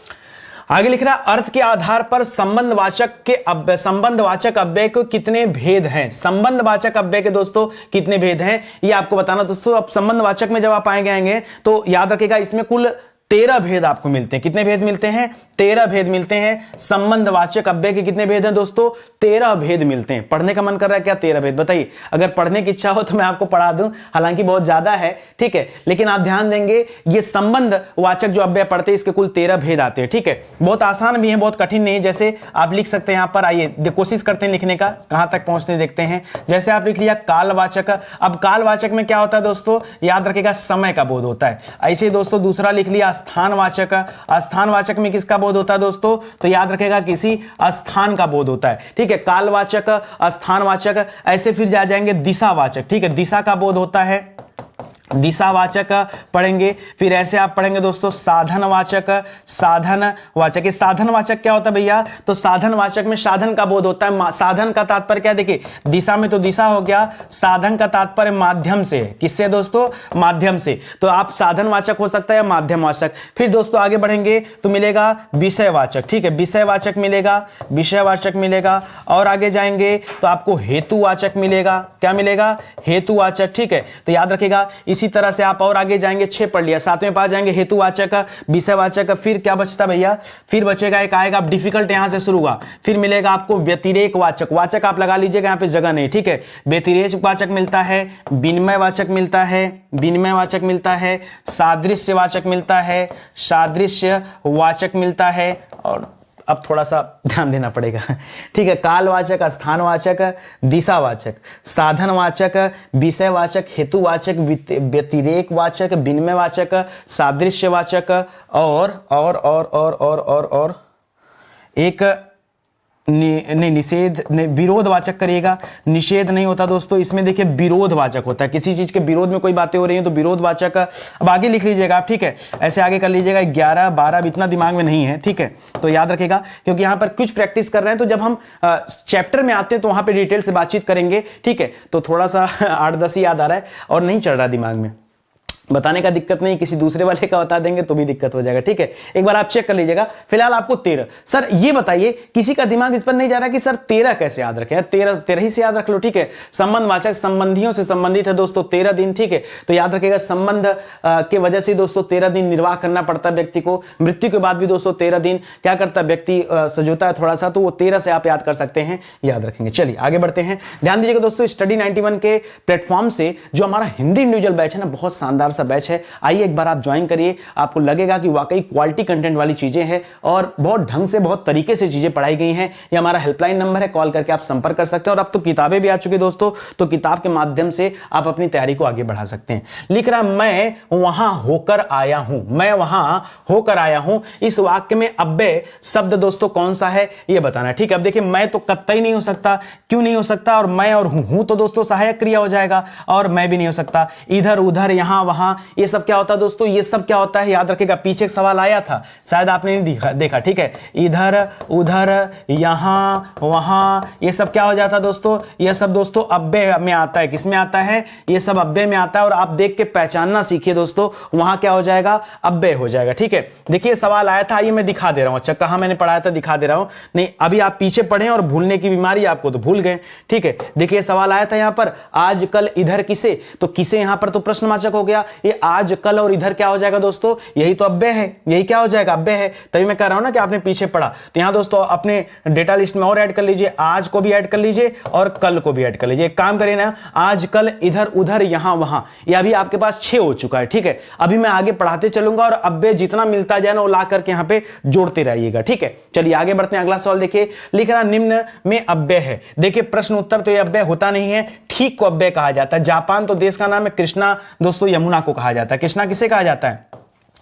आगे लिख रहा है अर्थ के आधार पर संबंधवाचक अव्यय को कितने भेद हैं? संबंधवाचक अव्यय के दोस्तों कितने भेद हैं ये आपको बताना दोस्तों। अब संबंधवाचक में जब आप आएंगे तो याद रखिएगा इसमें कुल 13 भेद आपको मिलते हैं। कितने भेद मिलते हैं? 13 भेद मिलते हैं। संबंधवाचक अव्यय के कितने भेद हैं दोस्तों? 13 भेद मिलते हैं। पढ़ने का मन कर रहा है क्या 13 भेद? बताइए, अगर पढ़ने की इच्छा हो तो मैं आपको पढ़ा दूं, हालांकि बहुत ज्यादा है। ठीक है, लेकिन आप ध्यान देंगे ये संबंधवाचक जो अव्यय पढ़ते हैं इसके कुल 13 भेद आते हैं। ठीक है, बहुत आसान भी है, बहुत कठिन नहीं। जैसे आप लिख सकते हैं यहां पर, आइए कोशिश करते हैं लिखने का, कहां तक पहुंचते देखते हैं। जैसे आप लिख लिया कालवाचक। अब कालवाचक में क्या होता है दोस्तों? याद रखिएगा समय का बोध होता है। ऐसे दोस्तों दूसरा लिख लिया स्थानवाचक। स्थानवाचक में किसका बोध होता है दोस्तों? तो याद रखेगा किसी स्थान का बोध होता है। ठीक है, कालवाचक, स्थानवाचक। ऐसे फिर जाएंगे दिशावाचक। ठीक है, दिशा का बोध होता है, दिशावाचक पढ़ेंगे। फिर ऐसे आप पढ़ेंगे दोस्तों साधनवाचक। साधनवाचक, साधनवाचक क्या होता है भैया? तो साधनवाचक में साधन का बोध होता है। साधन का तात्पर्य क्या? देखिए दिशा में तो दिशा हो गया, साधन का तात्पर्य माध्यम से। किससे दोस्तों? माध्यम से। तो आप साधनवाचक हो सकता है या माध्यमवाचक। फिर दोस्तों आगे बढ़ेंगे तो मिलेगा विषयवाचक। ठीक है, विषयवाचक मिलेगा, विषयवाचक मिलेगा। और आगे जाएंगे तो आपको हेतुवाचक मिलेगा। क्या मिलेगा? हेतुवाचक। ठीक है, तो याद रखिएगा इसी तरह से आप और आगे जाएंगे, 6 पढ़ लिया, 7वें पास जाएंगे हेतुवाचक, विषयवाचक। फिर क्या बचता भैया? फिर बचेगा एक आएगा, आप डिफिकल्ट यहां से शुरू हुआ, फिर मिलेगा आपको व्यतिरेक वाचक। वाचक आप लगा लीजिएगा, यहां पे जगह नहीं। ठीक है, व्यतिरेक वाचक मिलता है, विनिमय वाचक मिलता है, विनिमय वाचक मिलता है, सादृश्य वाचक मिलता है, सादृश्य वाचक मिलता है। और अब थोड़ा सा ध्यान देना पड़ेगा। ठीक है, कालवाचक, स्थानवाचक, दिशावाचक, साधनवाचक, विषयवाचक, हेतुवाचक, व्यतिरेकवाचक, विनिमयवाचक, सादृश्यवाचक और एक नहीं, निषेध नहीं, विरोधवाचक करिएगा, निषेध नहीं होता दोस्तों, इसमें देखिए विरोधवाचक होता है, किसी चीज के विरोध में कोई बातें हो रही हैं तो विरोधवाचक। अब आगे लिख लीजिएगा आप, ठीक है, ऐसे आगे कर लीजिएगा। 11 12 अब इतना दिमाग में नहीं है, ठीक है, तो याद रखिएगा, क्योंकि यहां पर कुछ प्रैक्टिस कर रहे हैं, तो जब हम चैप्टर में आते हैं तो वहां पर डिटेल से बातचीत करेंगे, ठीक है, तो थोड़ा सा 8-10 ही याद आ रहा है और नहीं चढ़ रहा दिमाग में, बताने का दिक्कत नहीं, किसी दूसरे वाले का बता देंगे तो भी दिक्कत हो जाएगा, ठीक है, एक बार आप चेक कर लीजिएगा। फिलहाल आपको 13, सर ये बताइए, किसी का दिमाग इस पर नहीं जा रहा कि सर 13 कैसे याद रखें? 13 ही से याद रख लो, ठीक है, संबंधवाचक संबंधियों से संबंधित है दोस्तों 13 दिन, ठीक है, तो याद रखिएगा संबंध के वजह से दोस्तों 13 दिन निर्वाह करना पड़ता है व्यक्ति को। मृत्यु के बाद भी दोस्तों 13 दिन क्या करता है व्यक्ति, सजोता है थोड़ा सा, तो वो 13 से आप याद कर सकते हैं, याद रखेंगे। चलिए आगे बढ़ते हैं, ध्यान दीजिएगा दोस्तों, स्टडी 91 के प्लेटफॉर्म से जो हमारा हिंदी इंडिविजुअल बैच है ना, बहुत शानदार सा बैच है, आइए एक बार आप ज्वाइन करिए, आपको लगेगा कि वाकई क्वालिटी कंटेंट वाली चीजें हैं और बहुत ढंग से, बहुत तरीके से चीजें पढ़ाई गई हैं। ये हमारा हेल्पलाइन नंबर है, कॉल करके आप संपर्क कर सकते हैं। और अब तो किताबें भी आ चुकी दोस्तों, तो किताब के माध्यम से आप अपनी तैयारी को आगे बढ़ा सकते हैं। लिख रहा है मैं वहां होकर आया हूं, मैं वहां होकर आया हूं। इस वाक्य में अव्यय शब्द दोस्तों कौन सा है ये बताना है, ठीक है। अब देखिए मैं तो कतई नहीं हो सकता, क्यों नहीं हो सकता, और मैं और हूं तो दोस्तों सहायक क्रिया हो जाएगा, और मैं भी नहीं हो सकता। इधर उधर यहां वहां ये सब क्या होता है दोस्तों, ये सब क्या होता है याद रखिएगा, पीछे एक सवाल आया था, शायद आपने नहीं देखा, ठीक है, इधर उधर यहां वहां ये सब क्या हो जाता है दोस्तों, ये सब दोस्तों अव्यय में आता है। किस में आता है, ये सब अव्यय में आता है, और आप देख के पहचानना सीखिए दोस्तों, वहां क्या हो जाएगा, अव्यय हो जाएगा, ठीक है। देखिए सवाल आया था, आइए मैं दिखा दे रहा हूं, अच्छा कहां मैंने पढ़ाया था दिखा दे रहा हूं, नहीं अभी आप पीछे पढ़े और भूलने की बीमारी आपको तो भूल गए, ठीक है। देखिए सवाल आया था यहां पर, आज कल इधर किसे, तो किसे यहां पर तो प्रश्नवाचक हो गया, ये आज कल और इधर क्या हो जाएगा दोस्तों, यही तो अव्यय है, यही क्या हो जाएगा, अव्यय है। तभी मैं कह रहा हूं ना कि आपने पीछे पढ़ा, तो यहां दोस्तों अपने डेटा लिस्ट में और ऐड कर लीजिए, आज को भी ऐड कर लीजिए और कल को भी ऐड कर लीजिए। एक काम करिए ना, आज कल इधर उधर यहां वहां, ये अभी आपके पास 6 हो चुका है, ठीक है। अभी मैं आगे पढ़ाते चलूंगा और अव्यय जितना मिलता जाए ना वो ला करके यहां पे जोड़ते रहिएगा, ठीक है। चलिए आगे बढ़ते हैं, अगला सवाल देखिए, लिख रहा निम्न में अव्यय है। देखिए प्रश्न उत्तर तो ये अव्यय होता नहीं है, ठीक को अव्यय कहा जाता है। जापान तो देश का नाम है, कृष्णा दोस्तों यमुना को कहा जाता है। कृष्णा किसे कहा जाता है,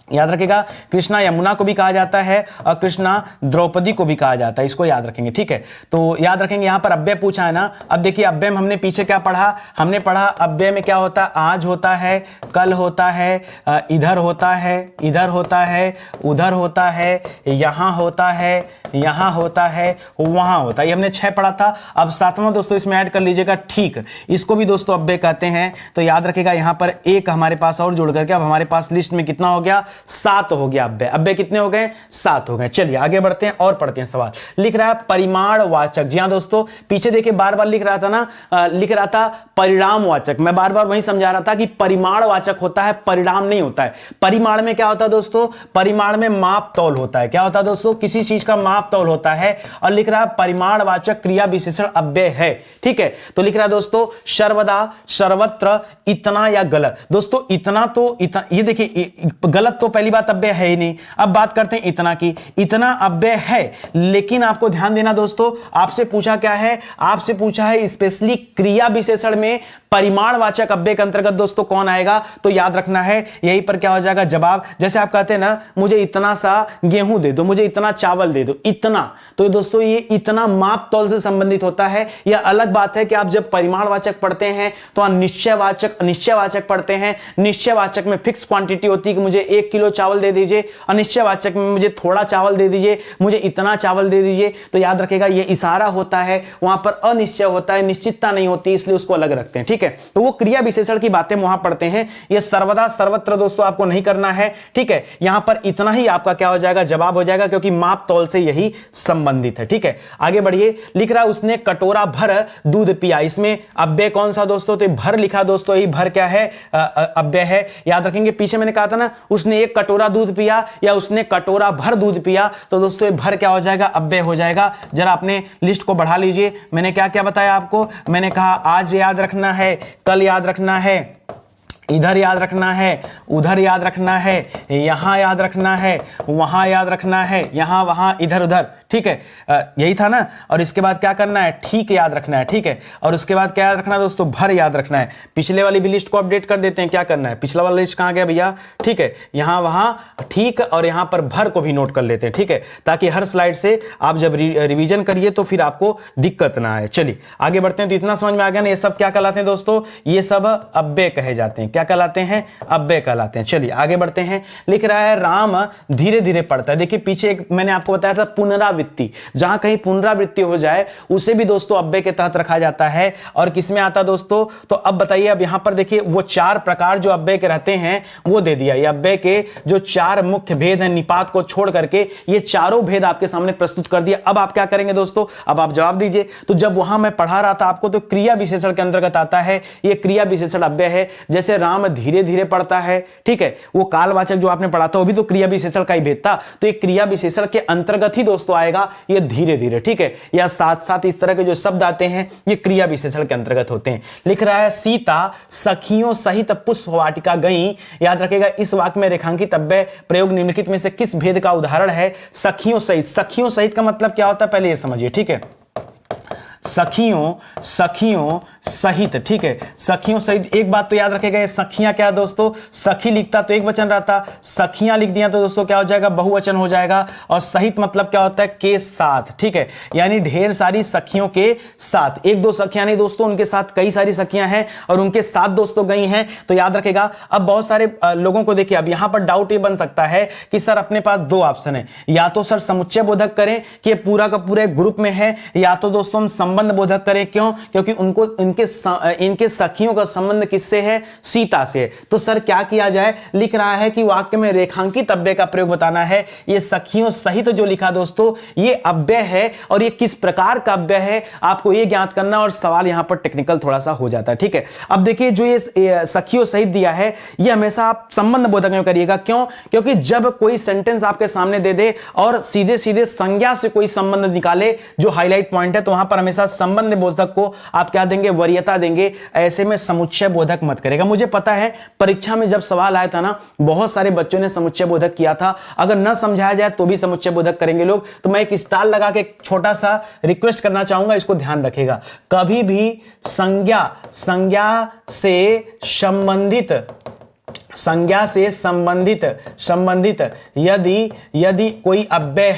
याद रखिएगा, कृष्णा यमुना को भी कहा जाता है और कृष्णा द्रौपदी को भी कहा जाता है, इसको याद रखेंगे, ठीक है। तो याद रखेंगे, यहां पर अव्यय पूछा है ना। अब देखिए अव्यय में हमने पीछे क्या पढ़ा, हमने पढ़ा अव्यय में क्या होता है, आज होता है, कल होता है, इधर होता है, इधर होता है, उधर होता है, यहां होता है, यहां होता है, वहां होता है। ये हमने 6 पढ़ा था। अब 7वां दोस्तों इसमें ऐड कर लीजिएगा, ठीक, इसको भी दोस्तों अव्यय कहते हैं। तो याद रखिएगा यहां पर एक हमारे पास और जोड़ करके अब हमारे पास लिस्ट में कितना हो गया, 7 हो गया अव्यय। अव्यय कितने हो गए, 7 हो गए। चलिए आगे बढ़ते हैं और पढ़ते हैं सवाल। लिख रहा है परिमाणवाचक, जी हां दोस्तों, पीछे देखिए बार बार लिख रहा था ना, लिख रहा था परिणामवाचक। मैं बार बार वही समझा रहा था कि परिमाणवाचक होता है, परिणाम नहीं होता है। परिमाण में क्या होता है दोस्तों, परिमाण में माप तौल होता है। क्या होता है दोस्तों, किसी चीज का माप तौल होता है। और लिख रहा है परिमाणवाचक क्रिया विशेषण अव्यय है, ठीक है। तो लिख रहा है दोस्तों सर्वदा, सर्वत्र, इतना या गलत। दोस्तों इतना तो ये देखिए गलत तो पहली बात अव्यय है ही नहीं। अब बात करते हैं इतना की, इतना अव्यय है, लेकिन आपको ध्यान देना दोस्तों, आपसे पूछा क्या है, आपसे पूछा है स्पेशली क्रिया विशेषण में परिमाणवाचक अव्यय के अंतर्गत दोस्तों कौन आएगा, तो याद रखना है यहीं पर क्या हो जाएगा जवाब। जैसे आप कहते हैं ना, मुझे इतना सा गेहूं दे दो, मुझे इतना चावल दे दो, इतना, तो दोस्तों ये इतना माप तौल से संबंधित होता है। यह अलग बात है कि आप जब परिमाणवाचक पढ़ते हैं तो निश्चयवाचक पढ़ते हैं। निश्चयवाचक में फिक्स क्वांटिटी होती है कि मुझे 1 किलो चावल दे दीजिए, अनिश्चयवाचक में मुझे थोड़ा चावल दे दीजिए, मुझे इतना चावल दे दीजिए। तो याद रखिएगा ये इशारा होता है, वहां पर अनिश्चय होता है, निश्चितता नहीं होती, इसलिए उसको अलग रखते हैं, ठीक है। तो वो क्रिया विशेषण की बातें वहां पढ़ते हैं। ये सर्वदा सर्वत्र दोस्तों आपको नहीं करना है, ठीक है। यहां पर इतना ही आपका क्या हो जाएगा, जवाब हो जाएगा, क्योंकि माप तौल से यही संबंधित है, ठीक है। आगे बढ़िए, लिख रहा उसने कटोरा भर दूध पिया। इसमें अव्यय कौन सा दोस्तों, तो भर लिखा दोस्तों, ये भर क्या है, अव्यय है। याद रखेंगे पीछे मैंने कहा था ना, उसने 1 कटोरा दूध पिया या उसने कटोरा भर दूध पिया, तो दोस्तों ये भर क्या हो जाएगा, अव्यय हो जाएगा। जरा अपने लिस्ट को बढ़ा लीजिए। मैंने क्या क्या बताया आपको, मैंने कहा आज याद रखना है, कल याद रखना है, इधर याद रखना है, उधर याद रखना है, यहां याद रखना है, वहां याद रखना है, यहां वहां इधर उधर, ठीक है, यही था ना। और इसके बाद क्या करना है, ठीक याद रखना है, ठीक है। और उसके बाद क्या याद रखना है दोस्तों, भर याद रखना है। पिछले वाली भी लिस्ट को अपडेट कर देते हैं, क्या करना है, पिछला वाला लिस्ट कहां गया भैया, ठीक है, यहां वहां ठीक, और यहां पर भर को भी नोट कर लेते हैं, ठीक है, ताकि हर स्लाइड से आप जब रिवीजन करिए तो फिर आपको दिक्कत ना आए। चलिए आगे बढ़ते हैं। तो इतना समझ में आ गया ना, ये सब क्या कहलाते हैं दोस्तों, ये सब अव्यय कहे जाते हैं। क्या कहलाते हैं, अव्यय कहलाते हैं। चलिए आगे बढ़ते हैं। लिख रहा है राम धीरे धीरे पढ़ता है। देखिए पीछे एक मैंने आपको बताया था पुनरावृत्ति, जहां कहीं पुनरावृत्ति हो जाए उसे भी दोस्तों अव्यय के तहत रखा जाता है। और किसमें आता दोस्तों, तो अब बताइए, अब यहां पर देखिए वो 4 प्रकार जो अव्यय के रहते हैं वो दे दिया। ये अव्यय के जो 4 मुख्य भेद हैं, निपात को छोड़ करके ये चारों भेद आपके सामने प्रस्तुत कर दिया। अब आप क्या करेंगे दोस्तों, अब आप जवाब दीजिए। तो जब वहां मैं पढ़ा रहा था आपको, तो क्रिया विशेषण के अंतर्गत आता है, ये क्रिया विशेषण अव्यय है। जैसे राम धीरे धीरे पढ़ता है, ठीक है, वो कालवाचक जो आपने पढ़ा था वो भी तो क्रिया विशेषण का ही भेद था, तो ये क्रिया विशेषण के अंतर्गत ही दोस्तों आएगा ये धीरे धीरे, ठीक है, या साथ साथ इस तरह के जो शब्द आते हैं ये क्रिया विशेषण के अंतर्गत होते हैं। लिख रहा है सीता सखियों सहित पुष्प वाटिका गई। याद रखेगा इस वाक्य में रेखांकित अव्यय प्रयोग निम्नलिखित में से किस भेद का उदाहरण है, सखियों सहित। सखियों सहित का मतलब क्या होता है पहले ये समझिए, ठीक है, सखियों सहित, ठीक है, सखियों सहित। एक बात तो याद रखेगा, ये सखियां क्या है दोस्तों, सखी लिखता तो एक वचन रहता, सखियां लिख दिया तो दोस्तों क्या हो जाएगा, बहुवचन हो जाएगा। और सहित मतलब क्या होता है, के साथ, ठीक है, यानी ढेर सारी सखियों के साथ। एक दो सखियां नहीं दोस्तों, उनके साथ कई सारी सखियां हैं और उनके साथ दोस्तों गई हैं, तो याद रखेगा। अब बहुत सारे लोगों को देखिए, अब यहां पर डाउट ये बन सकता है कि सर अपने पास 2 ऑप्शन है, या तो सर समुच्चय बोधक करें कि ये पूरा का पूरा ग्रुप में है, या तो दोस्तों हम संबंध बोधक करें। क्यों, क्योंकि उनको इनके सखियों का संबंध किससे है, सीता से। तो सर क्या किया जाए, लिख रहा है कि वाक्य में रेखांकित अव्यय का प्रयोग बताना है। ये सखियों सहित जो लिखा दोस्तों ये अव्यय है, और ये किस प्रकार का अव्यय है आपको ये ज्ञात करना, और सवाल यहां पर टेक्निकल थोड़ा सा हो जाता है, ठीक है। अब देखिए जो ये सखियों सहित दिया है, ये हमेशा आप संबंध बोधक में करिएगा। क्यों, क्योंकि जब कोई सेंटेंस आपके सामने दे दे और सीधे सीधे संज्ञा से कोई संबंध निकाले जो हाईलाइट पॉइंट है, तो वहां पर हमेशा संबंध बोधक को आप क्या देंगे, वरीयता देंगे। ऐसे में समुच्चय बोधक मत करेगा। मुझे पता है परीक्षा में जब सवाल आया था ना, बहुत सारे बच्चों ने समुच्चय बोधक किया था। अगर न समझाया जाए तो भी समुच्चय बोधक करेंगे लोग। तो मैं एक स्टार लगा के छोटा सा रिक्वेस्ट करना चाहूंगा, इसको ध्यान रखेगा। कभी भी संज्ञा से संबंधित यदि कोई अव्यय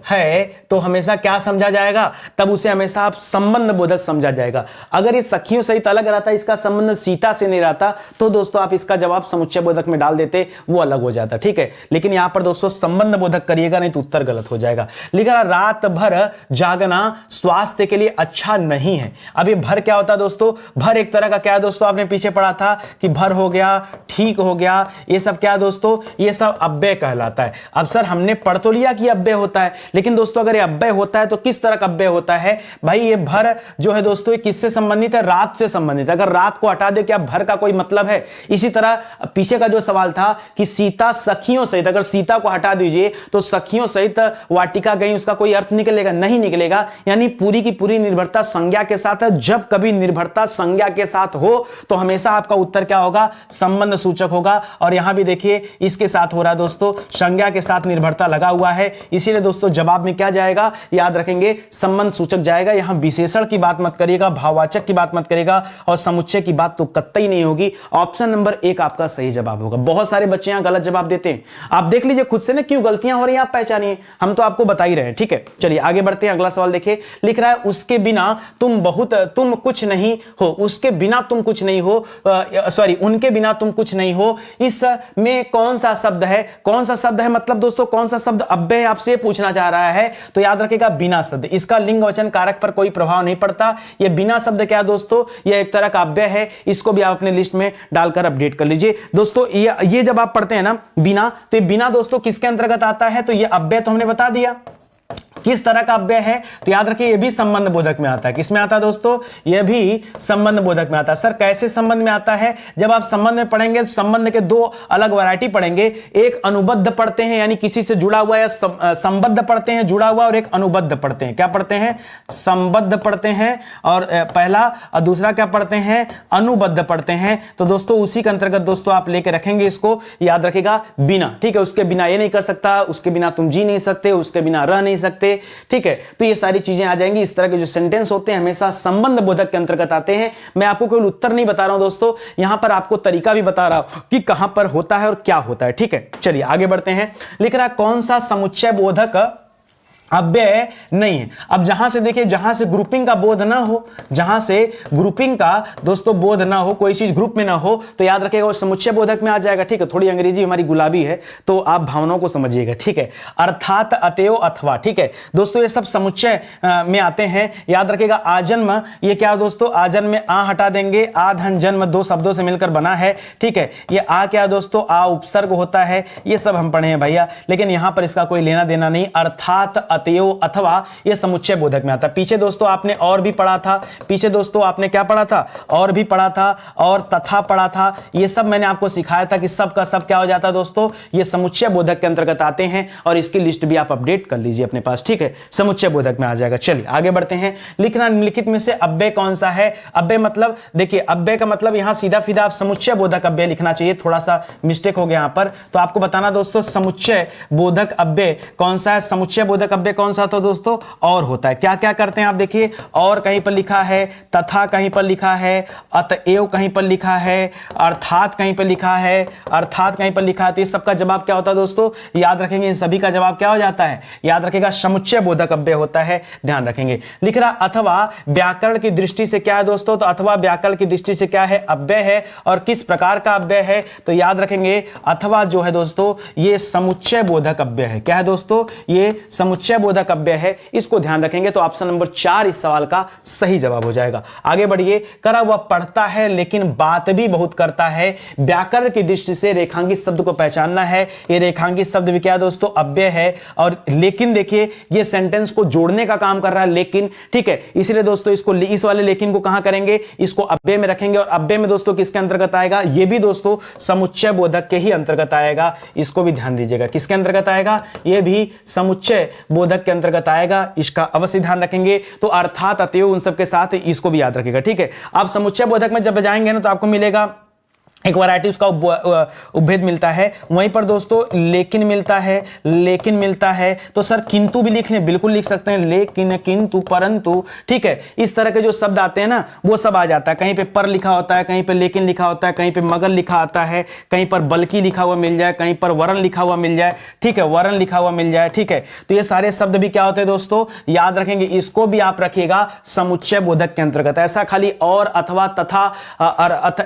है तो हमेशा क्या समझा जाएगा, तब उसे हमेशा आप संबंध बोधक समझा जाएगा। अगर ये सखियों सहित अलग रहता, इसका संबंध सीता से नहीं रहता, तो दोस्तों आप इसका जवाब समुच्चय बोधक में डाल देते, वो अलग हो जाता, ठीक है। लेकिन यहां पर दोस्तों संबंध बोधक करिएगा, नहीं तो उत्तर गलत हो जाएगा। लिखा रात भर जागना स्वास्थ्य के लिए अच्छा नहीं है। अब ये भर क्या होता है दोस्तों, भर एक तरह का क्या है दोस्तों, आपने पीछे पढ़ा था कि भर हो गया, ठीक हो गया, ये सब क्या दोस्तों, ये सब अव्यय कहलाता है। अब सर हमने पढ़ तो लिया कि अव्यय होता है, लेकिन दोस्तों अगर ये अव्यय होता है तो किस तरह का अव्यय होता है भाई। ये भर जो है दोस्तों ये किससे संबंधित है, रात से संबंधित है। अगर रात को हटा दे क्या भर का कोई मतलब है। इसी तरह पीछे का जो सवाल था कि सीता सखियों सहित, अगर सीता को हटा दीजिए तो सखियों सहित वाटिका गई, उसका कोई अर्थ निकलेगा, नहीं निकलेगा। यानी पूरी की पूरी निर्भरता संज्ञा के साथ है। जब कभी निर्भरता संज्ञा के साथ हो तो हमेशा आपका उत्तर क्या होगा, संबंध सूचक होगा। और यहां भी देखिए इसके साथ हो रहा है दोस्तों, संज्ञा के साथ निर्भरता लगा हुआ है, इसीलिए दोस्तों जवाब में क्या जाएगा, याद रखेंगे संबंध सूचक जाएगा। यहां विशेषण की बात मत करिएगा, भाववाचक की बात मत करिएगा, और समुच्चय की बात तो कतई नहीं होगी। ऑप्शन नंबर 1 आपका सही जवाब होगा। बहुत सारे बच्चे यहां गलत जवाब देते हैं, आप देख लीजिए खुद से ना क्यों गलतियां हो रही हैं, आप पहचानिए, हम तो आपको बता ही रहे हैं, ठीक है। चलिए आगे बढ़ते हैं, अगला सवाल देखिए। लिख रहा है उसके बिना तुम कुछ नहीं हो, उसके बिना तुम कुछ नहीं हो, सॉरी उनके बिना तुम कुछ नहीं हो। इस में कौन सा शब्द है, कौन सा शब्द है, मतलब दोस्तों कौन सा शब्द अव्यय आपसे पूछना चाह रहा है, तो याद रखिएगा बिना शब्द। इसका लिंग वचन कारक पर कोई प्रभाव नहीं पड़ता। यह बिना शब्द क्या दोस्तों, यह एक तरह का अव्यय है, इसको भी आप अपने लिस्ट में डालकर अपडेट कर लीजिए दोस्तों। ये जब आप पढ़ते हैं ना बिना, तो बिना दोस्तों किसके अंतर्गत आता है, तो यह अव्यय तो हमने बता दिया, किस तरह का अव्यय है? तो याद रखिए ये भी संबंध बोधक में आता है। किसमें आता है दोस्तों? ये भी संबंध बोधक में आता है। सर कैसे संबंध में आता है? जब आप संबंध में पढ़ेंगे तो संबंध के दो अलग वैरायटी पढ़ेंगे। एक अनुबद्ध पढ़ते हैं यानी किसी से जुड़ा हुआ या संबद्ध पढ़ते हैं जुड़ा हुआ, और एक अनुबद्ध पढ़ते हैं। क्या पढ़ते हैं? संबद्ध पढ़ते हैं, और पहला, और दूसरा क्या पढ़ते हैं? अनुबद्ध पढ़ते हैं। तो दोस्तों उसी के अंतर्गत दोस्तों आप लेके रखेंगे इसको, याद रखिएगा बिना, ठीक है। उसके बिना ये नहीं कर सकता, उसके बिना तुम जी नहीं सकते, उसके बिना रह नहीं सकते, ठीक है। तो ये सारी चीजें आ जाएंगी। इस तरह के जो सेंटेंस होते हैं हमेशा संबंध बोधक के अंतर्गत आते हैं। मैं आपको केवल उत्तर नहीं बता रहा हूं दोस्तों, यहां पर आपको तरीका भी बता रहा हूं कि कहां पर होता है और क्या होता है, ठीक है। चलिए आगे बढ़ते हैं। लिख रहा कौन सा समुच्चय बोधक अव्यय नहीं है। अब जहां से देखिए, जहां से ग्रुपिंग का बोध ना हो, जहां से ग्रुपिंग का दोस्तों बोध ना हो, कोई चीज ग्रुप में ना हो, तो याद रखिएगा वो समुच्चय बोधक में आ जाएगा, ठीक है। थोड़ी अंग्रेजी हमारी गुलाबी है तो आप भावनाओं को समझिएगा, ठीक है। अर्थात, अतएव, अथवा, ठीक है दोस्तों, ये सब समुच्चय में आते हैं। याद रखिएगा आजन्म, ये क्या दोस्तों? आजन्म में आ हटा देंगे, आधन जन्म दो शब्दों से मिलकर बना है, ठीक है। ये आ क्या दोस्तों? आ उपसर्ग होता है, ये सब हम पढ़े हैं भैया, लेकिन यहां पर इसका कोई लेना देना नहीं। अर्थात, अतएव, अथवा ये समुच्चय बोधक में आता है। पीछे दोस्तों आपने और भी पढ़ा था, पीछे दोस्तों आपने क्या पढ़ा था? और भी पढ़ा था, और तथा पढ़ा था। ये सब मैंने आपको सिखाया था कि सब का सब क्या हो जाता है दोस्तों? ये समुच्चय बोधक के अंतर्गत आते हैं, और इसकी लिस्ट भी आप अपडेट कर लीजिए अपने पास, ठीक है। समुच्चय बोधक में आ जाएगा। चलिए आगे बढ़ते हैं। लिखना निम्नलिखित में से अव्यय कौन सा है? अव्यय मतलब देखिए, अव्यय का मतलब यहां सीधा सीधा आप समुच्चय बोधक अव्यय लिखना चाहिए, थोड़ा सा मिस्टेक हो गया यहां पर। तो आपको बताना दोस्तों समुच्चय बोधक अव्यय कौन सा है। समुच्चय बोधक अव्यय कौन सा तो दोस्तों? और होता है। क्या क्या करते हैं आप देखिए, और कहीं पर लिखा है, तथा कहीं पर लिखा है, अतएव कहीं पर लिखा है, अर्थात कहीं पर लिखा है, अर्थात कहीं पर लिखा है। तो इस सबका जवाब क्या होता है दोस्तों? याद रखेंगे इन सभी का जवाब क्या हो जाता है? याद रखेगा समुच्चय बोधक अव्यय होता है, ध्यान रखेंगे। लिख रहा अथवा व्याकरण की दृष्टि से क्या है दोस्तों? तो अथवा व्याकरण की दृष्टि से क्या है? अव्यय है। और किस प्रकार का अव्यय है? तो याद रखेंगे अथवा जो है दोस्तों ये समुच्चय बोधक अव्यय है। क्या है दोस्तों? ये समुच्चय बोधक अव्यय है। इसको ध्यान रखेंगे तो ऑप्शन नंबर 4 इस सवाल का सही जवाब हो जाएगा। आगे बढ़िए। करा वह पढ़ता है लेकिन बात भी बहुत करता है। व्याकरण की दृष्टि से रेखांकित शब्द को पहचानना है। ये रेखांकित शब्द भी क्या दोस्तों? अव्यय है। और लेकिन देखिए ये सेंटेंस को जोड़ने का काम कर रहा है, लेकिन, ठीक है। इसलिए दोस्तों इसको, इस वाले लेकिन को कहां करेंगे? इसको अव्यय में रखेंगे। और अव्यय में दोस्तों किसके अंतर्गत आएगा? ये भी दोस्तों समुच्चय बोधक के ही अंतर्गत आएगा। इसको भी ध्यान दीजिएगा, किसके अंतर्गत आएगा? ये भी समुच्चय बोधक के अंतर्गत आएगा, इसका अवश्य ध्यान रखेंगे। तो अर्थात, अतएव उन सब के साथ इसको भी याद रखिएगा, ठीक है। आप समुच्चय बोधक में जब जाएंगे ना तो आपको मिलेगा एक वैरायटी, उसका उपभेद मिलता है। वहीं पर दोस्तों लेकिन मिलता है, लेकिन मिलता है। तो सर किंतु भी लिखने, बिल्कुल लिख सकते हैं, लेकिन, किंतु, परंतु, ठीक है। इस तरह के जो शब्द आते हैं ना वो सब आ जाता है। कहीं पे पर लिखा होता है, कहीं पे लेकिन लिखा होता है, कहीं पे मगर लिखा आता है, कहीं पर बल्कि लिखा हुआ मिल जाए, कहीं पर वरण लिखा हुआ मिल जाए, ठीक है, वरण लिखा हुआ मिल जाए, ठीक है। तो ये सारे शब्द भी क्या होते हैं दोस्तों? याद रखेंगे। इसको भी आप रखिएगा समुच्चय बोधक के अंतर्गत। ऐसा खाली और, अथवा, तथा,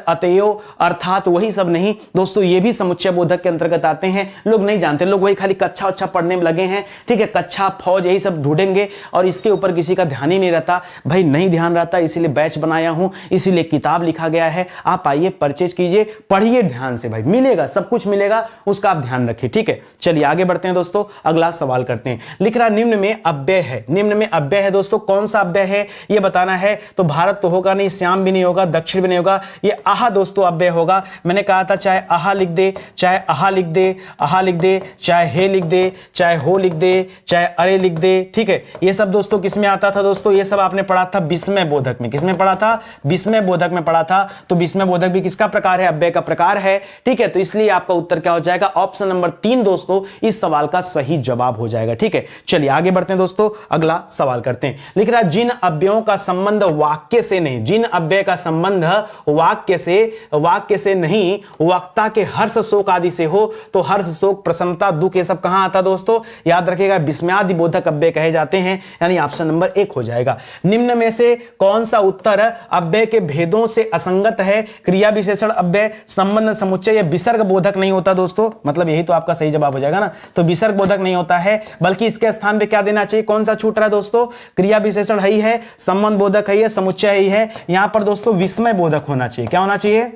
अतएव, अर्थ तो वही सब नहीं दोस्तों, ये भी समुच्चय बोधक के अंतर्गत आते हैं। लोग नहीं जानते, लोग वही खाली कक्षा अच्छा पढ़ने में लगे हैं, ठीक है। कक्षा, फौज यही सब ढूंढेंगे और इसके ऊपर किसी का ध्यान ही नहीं रहता। भाई नहीं ध्यान रहता, इसीलिए बैच बनाया हूं, इसीलिए किताब लिखा गया है। आप आइए, परचेज कीजिए, पढ़िए ध्यान से, भाई मिलेगा, सब कुछ मिलेगा, उसका आप ध्यान रखिए, ठीक है। चलिए आगे बढ़ते हैं दोस्तों, अगला सवाल करते हैं। लिख रहा निम्न में अव्यय है। निम्न में अव्यय है दोस्तों, कौन सा अव्यय है ये बताना है। तो भारत तो होगा नहीं, श्याम भी नहीं होगा, दक्षिण भी नहीं होगा, ये आहा दोस्तों अव्यय होगा। मैंने कहा था चाहे आहा लिख दे, चाहे आहा लिख दे, आहा लिख दे, चाहे हे लिख दे, चाहे हो लिख दे, चाहे अरे लिख दे, ठीक है। ये सब दोस्तों किस में आता था दोस्तों? ये सब आपने पढ़ा था विस्मय बोधक में। किसमें पढ़ा था? विस्मय बोधक में पढ़ा था। तो विस्मय बोधक भी किसका प्रकार है? अव्यय का प्रकार है, ठीक है। तो इसलिए आपका उत्तर क्या हो जाएगा? ऑप्शन नंबर 3 दोस्तों इस सवाल का सही जवाब हो जाएगा, ठीक है। चलिए आगे बढ़ते हैं दोस्तों, अगला सवाल करते हैं। लिख रहा जिन अव्ययों का संबंध वाक्य से नहीं, जिन अव्यय का संबंध वाक्य से नहीं, वक्ता के हर्ष शोक आदि से हो, तो हर्ष शोक प्रसन्नता दुख ये सब कहां आता दोस्तों? याद रखिएगा विस्मयादि बोधक अव्यय कहे जाते हैं, यानी ऑप्शन नंबर 1 हो जाएगा। निम्न में से कौन सा उत्तर अव्यय के भेदों से असंगत है? क्रिया विशेषण अव्यय, संबंध समुच्चय या विसर्ग बोधक नहीं होता दोस्तों, मतलब यही तो आपका सही जवाब हो जाएगा ना। तो विसर्ग बोधक नहीं होता है, बल्कि इसके स्थान पे क्या देना चाहिए? कौन सा छूट रहा है दोस्तों? क्रिया विशेषण ही है, संबंध बोधक है, समुच्चय ही है। यहां पर दोस्तों विस्मय बोधक होना चाहिए। क्या होना चाहिए?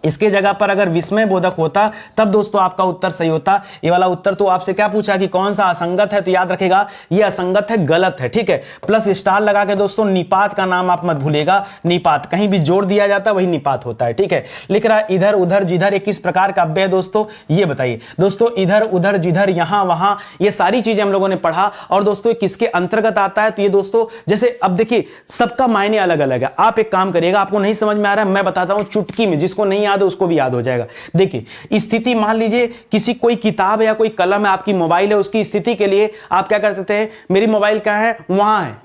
इसके जगह पर अगर विस्मय बोधक होता तब दोस्तों आपका उत्तर सही होता। ये वाला उत्तर तो आपसे क्या पूछा कि कौन सा असंगत है, तो याद रखेगा ये असंगत है, गलत है, ठीक है। प्लस स्टार लगा के दोस्तों निपात का नाम आप मत भूलिएगा, निपात कहीं भी जोड़ दिया जाता है वही निपात होता है, ठीक है। लिख रहा है इधर उधर जिधर, ये किस प्रकार का अव्यय है दोस्तों, ये बताइए दोस्तों। इधर उधर जिधर, यहां वहां, ये सारी चीजें हम लोगों ने पढ़ा। और दोस्तों किसके अंतर्गत आता है, तो ये दोस्तों जैसे अब देखिए सबका मायने अलग अलग है। आप एक काम करिएगा, आपको नहीं समझ में आ रहा है मैं बताता हूं चुटकी में, जिसको नहीं याद है उसको भी याद हो जाएगा। देखिए स्थिति, मान लीजिए किसी कोई किताब है या कोई कलम है, आपकी मोबाइल है, उसकी स्थिति के लिए आप क्या करते थे, मेरी मोबाइल कहां है, वहां है,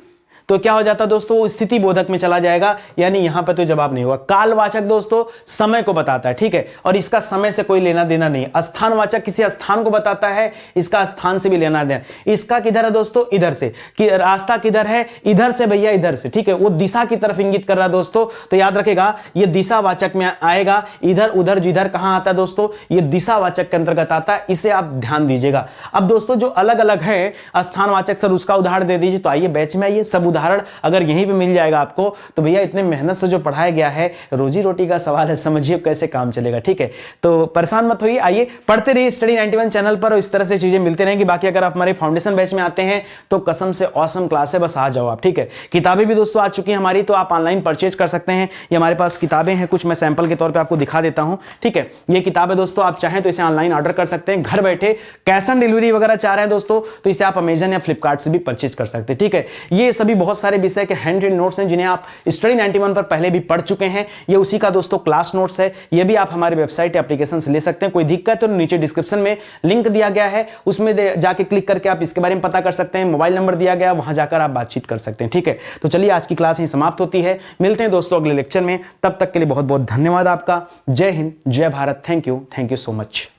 तो क्या हो जाता दोस्तों, वो स्थिति बोधक में चला जाएगा, यानी यहां पर तो जवाब नहीं होगा। कालवाचक दोस्तों समय को बताता है, ठीक है, और इसका समय से कोई लेना देना नहीं। स्थानवाचक किसी स्थान को बताता है, इसका स्थान से भी लेना देना। इसका किधर है दोस्तों, इधर से, कि रास्ता किधर है, इधर से भैया, इधर से, ठीक है, वो दिशा की तरफ इंगित कर रहा है दोस्तों, तो याद रखेगा ये दिशावाचक में आएगा। इधर उधर जिधर कहां आता है दोस्तों, ये दिशावाचक के अंतर्गत आता है, इसे आप ध्यान दीजिएगा। अब दोस्तों जो अलग अलग है स्थानवाचक, सर उसका उदाहरण दे दीजिए, तो आइए बैच में आइए, सब उदाहरण अगर यहीं पे मिल जाएगा आपको, तो भैया इतने मेहनत से जो पढ़ाया गया है, रोजी रोटी का सवाल है, समझिए कैसे काम चलेगा, ठीक है। तो परेशान मत होइए, आइए पढ़ते रहिए स्टडी 91 चैनल पर, और इस तरह से चीजें मिलती रहेंगी। बाकी अगर आप हमारे फाउंडेशन बैच में आते हैं तो कसम से ऑसम क्लास है, बस आ जाओ आप, ठीक है। किताबें भी दोस्तों आ चुकी हैं हमारी, तो आप ऑनलाइन परचेज कर सकते हैं। ये हमारे पास किताबें हैं, कुछ मैं सैंपल के तौर पर आपको दिखा देता हूं, ठीक है। ये किताबें दोस्तों आप चाहें तो इसे ऑनलाइन ऑर्डर कर सकते हैं, घर बैठे। कैश ऑन डिलीवरी वगैरह चाह रहे हैं दोस्तों, तो इसे आप अमेजन या फ्लिपकार्ट से भी परचेज कर सकते हैं, ठीक है। ये सभी बहुत सारे विषय के हैंड रिटन नोट्स हैं, जिन्हें आप स्टडी 91 पर पहले भी पढ़ चुके हैं। ये उसी का दोस्तों क्लास नोट्स है, ये भी आप हमारे वेबसाइट एप्लीकेशन से ले सकते हैं। कोई दिक्कत तो नीचे डिस्क्रिप्शन में लिंक दिया गया है, उसमें जाके क्लिक करके आप इसके बारे में पता कर सकते हैं। मोबाइल नंबर दिया गया, वहां जाकर आप बातचीत कर सकते हैं, ठीक है। तो चलिए आज की क्लास यहीं समाप्त होती है, मिलते हैं दोस्तों अगले लेक्चर में। तब तक के लिए बहुत बहुत धन्यवाद आपका। जय हिंद, जय Bharat, thank you so much.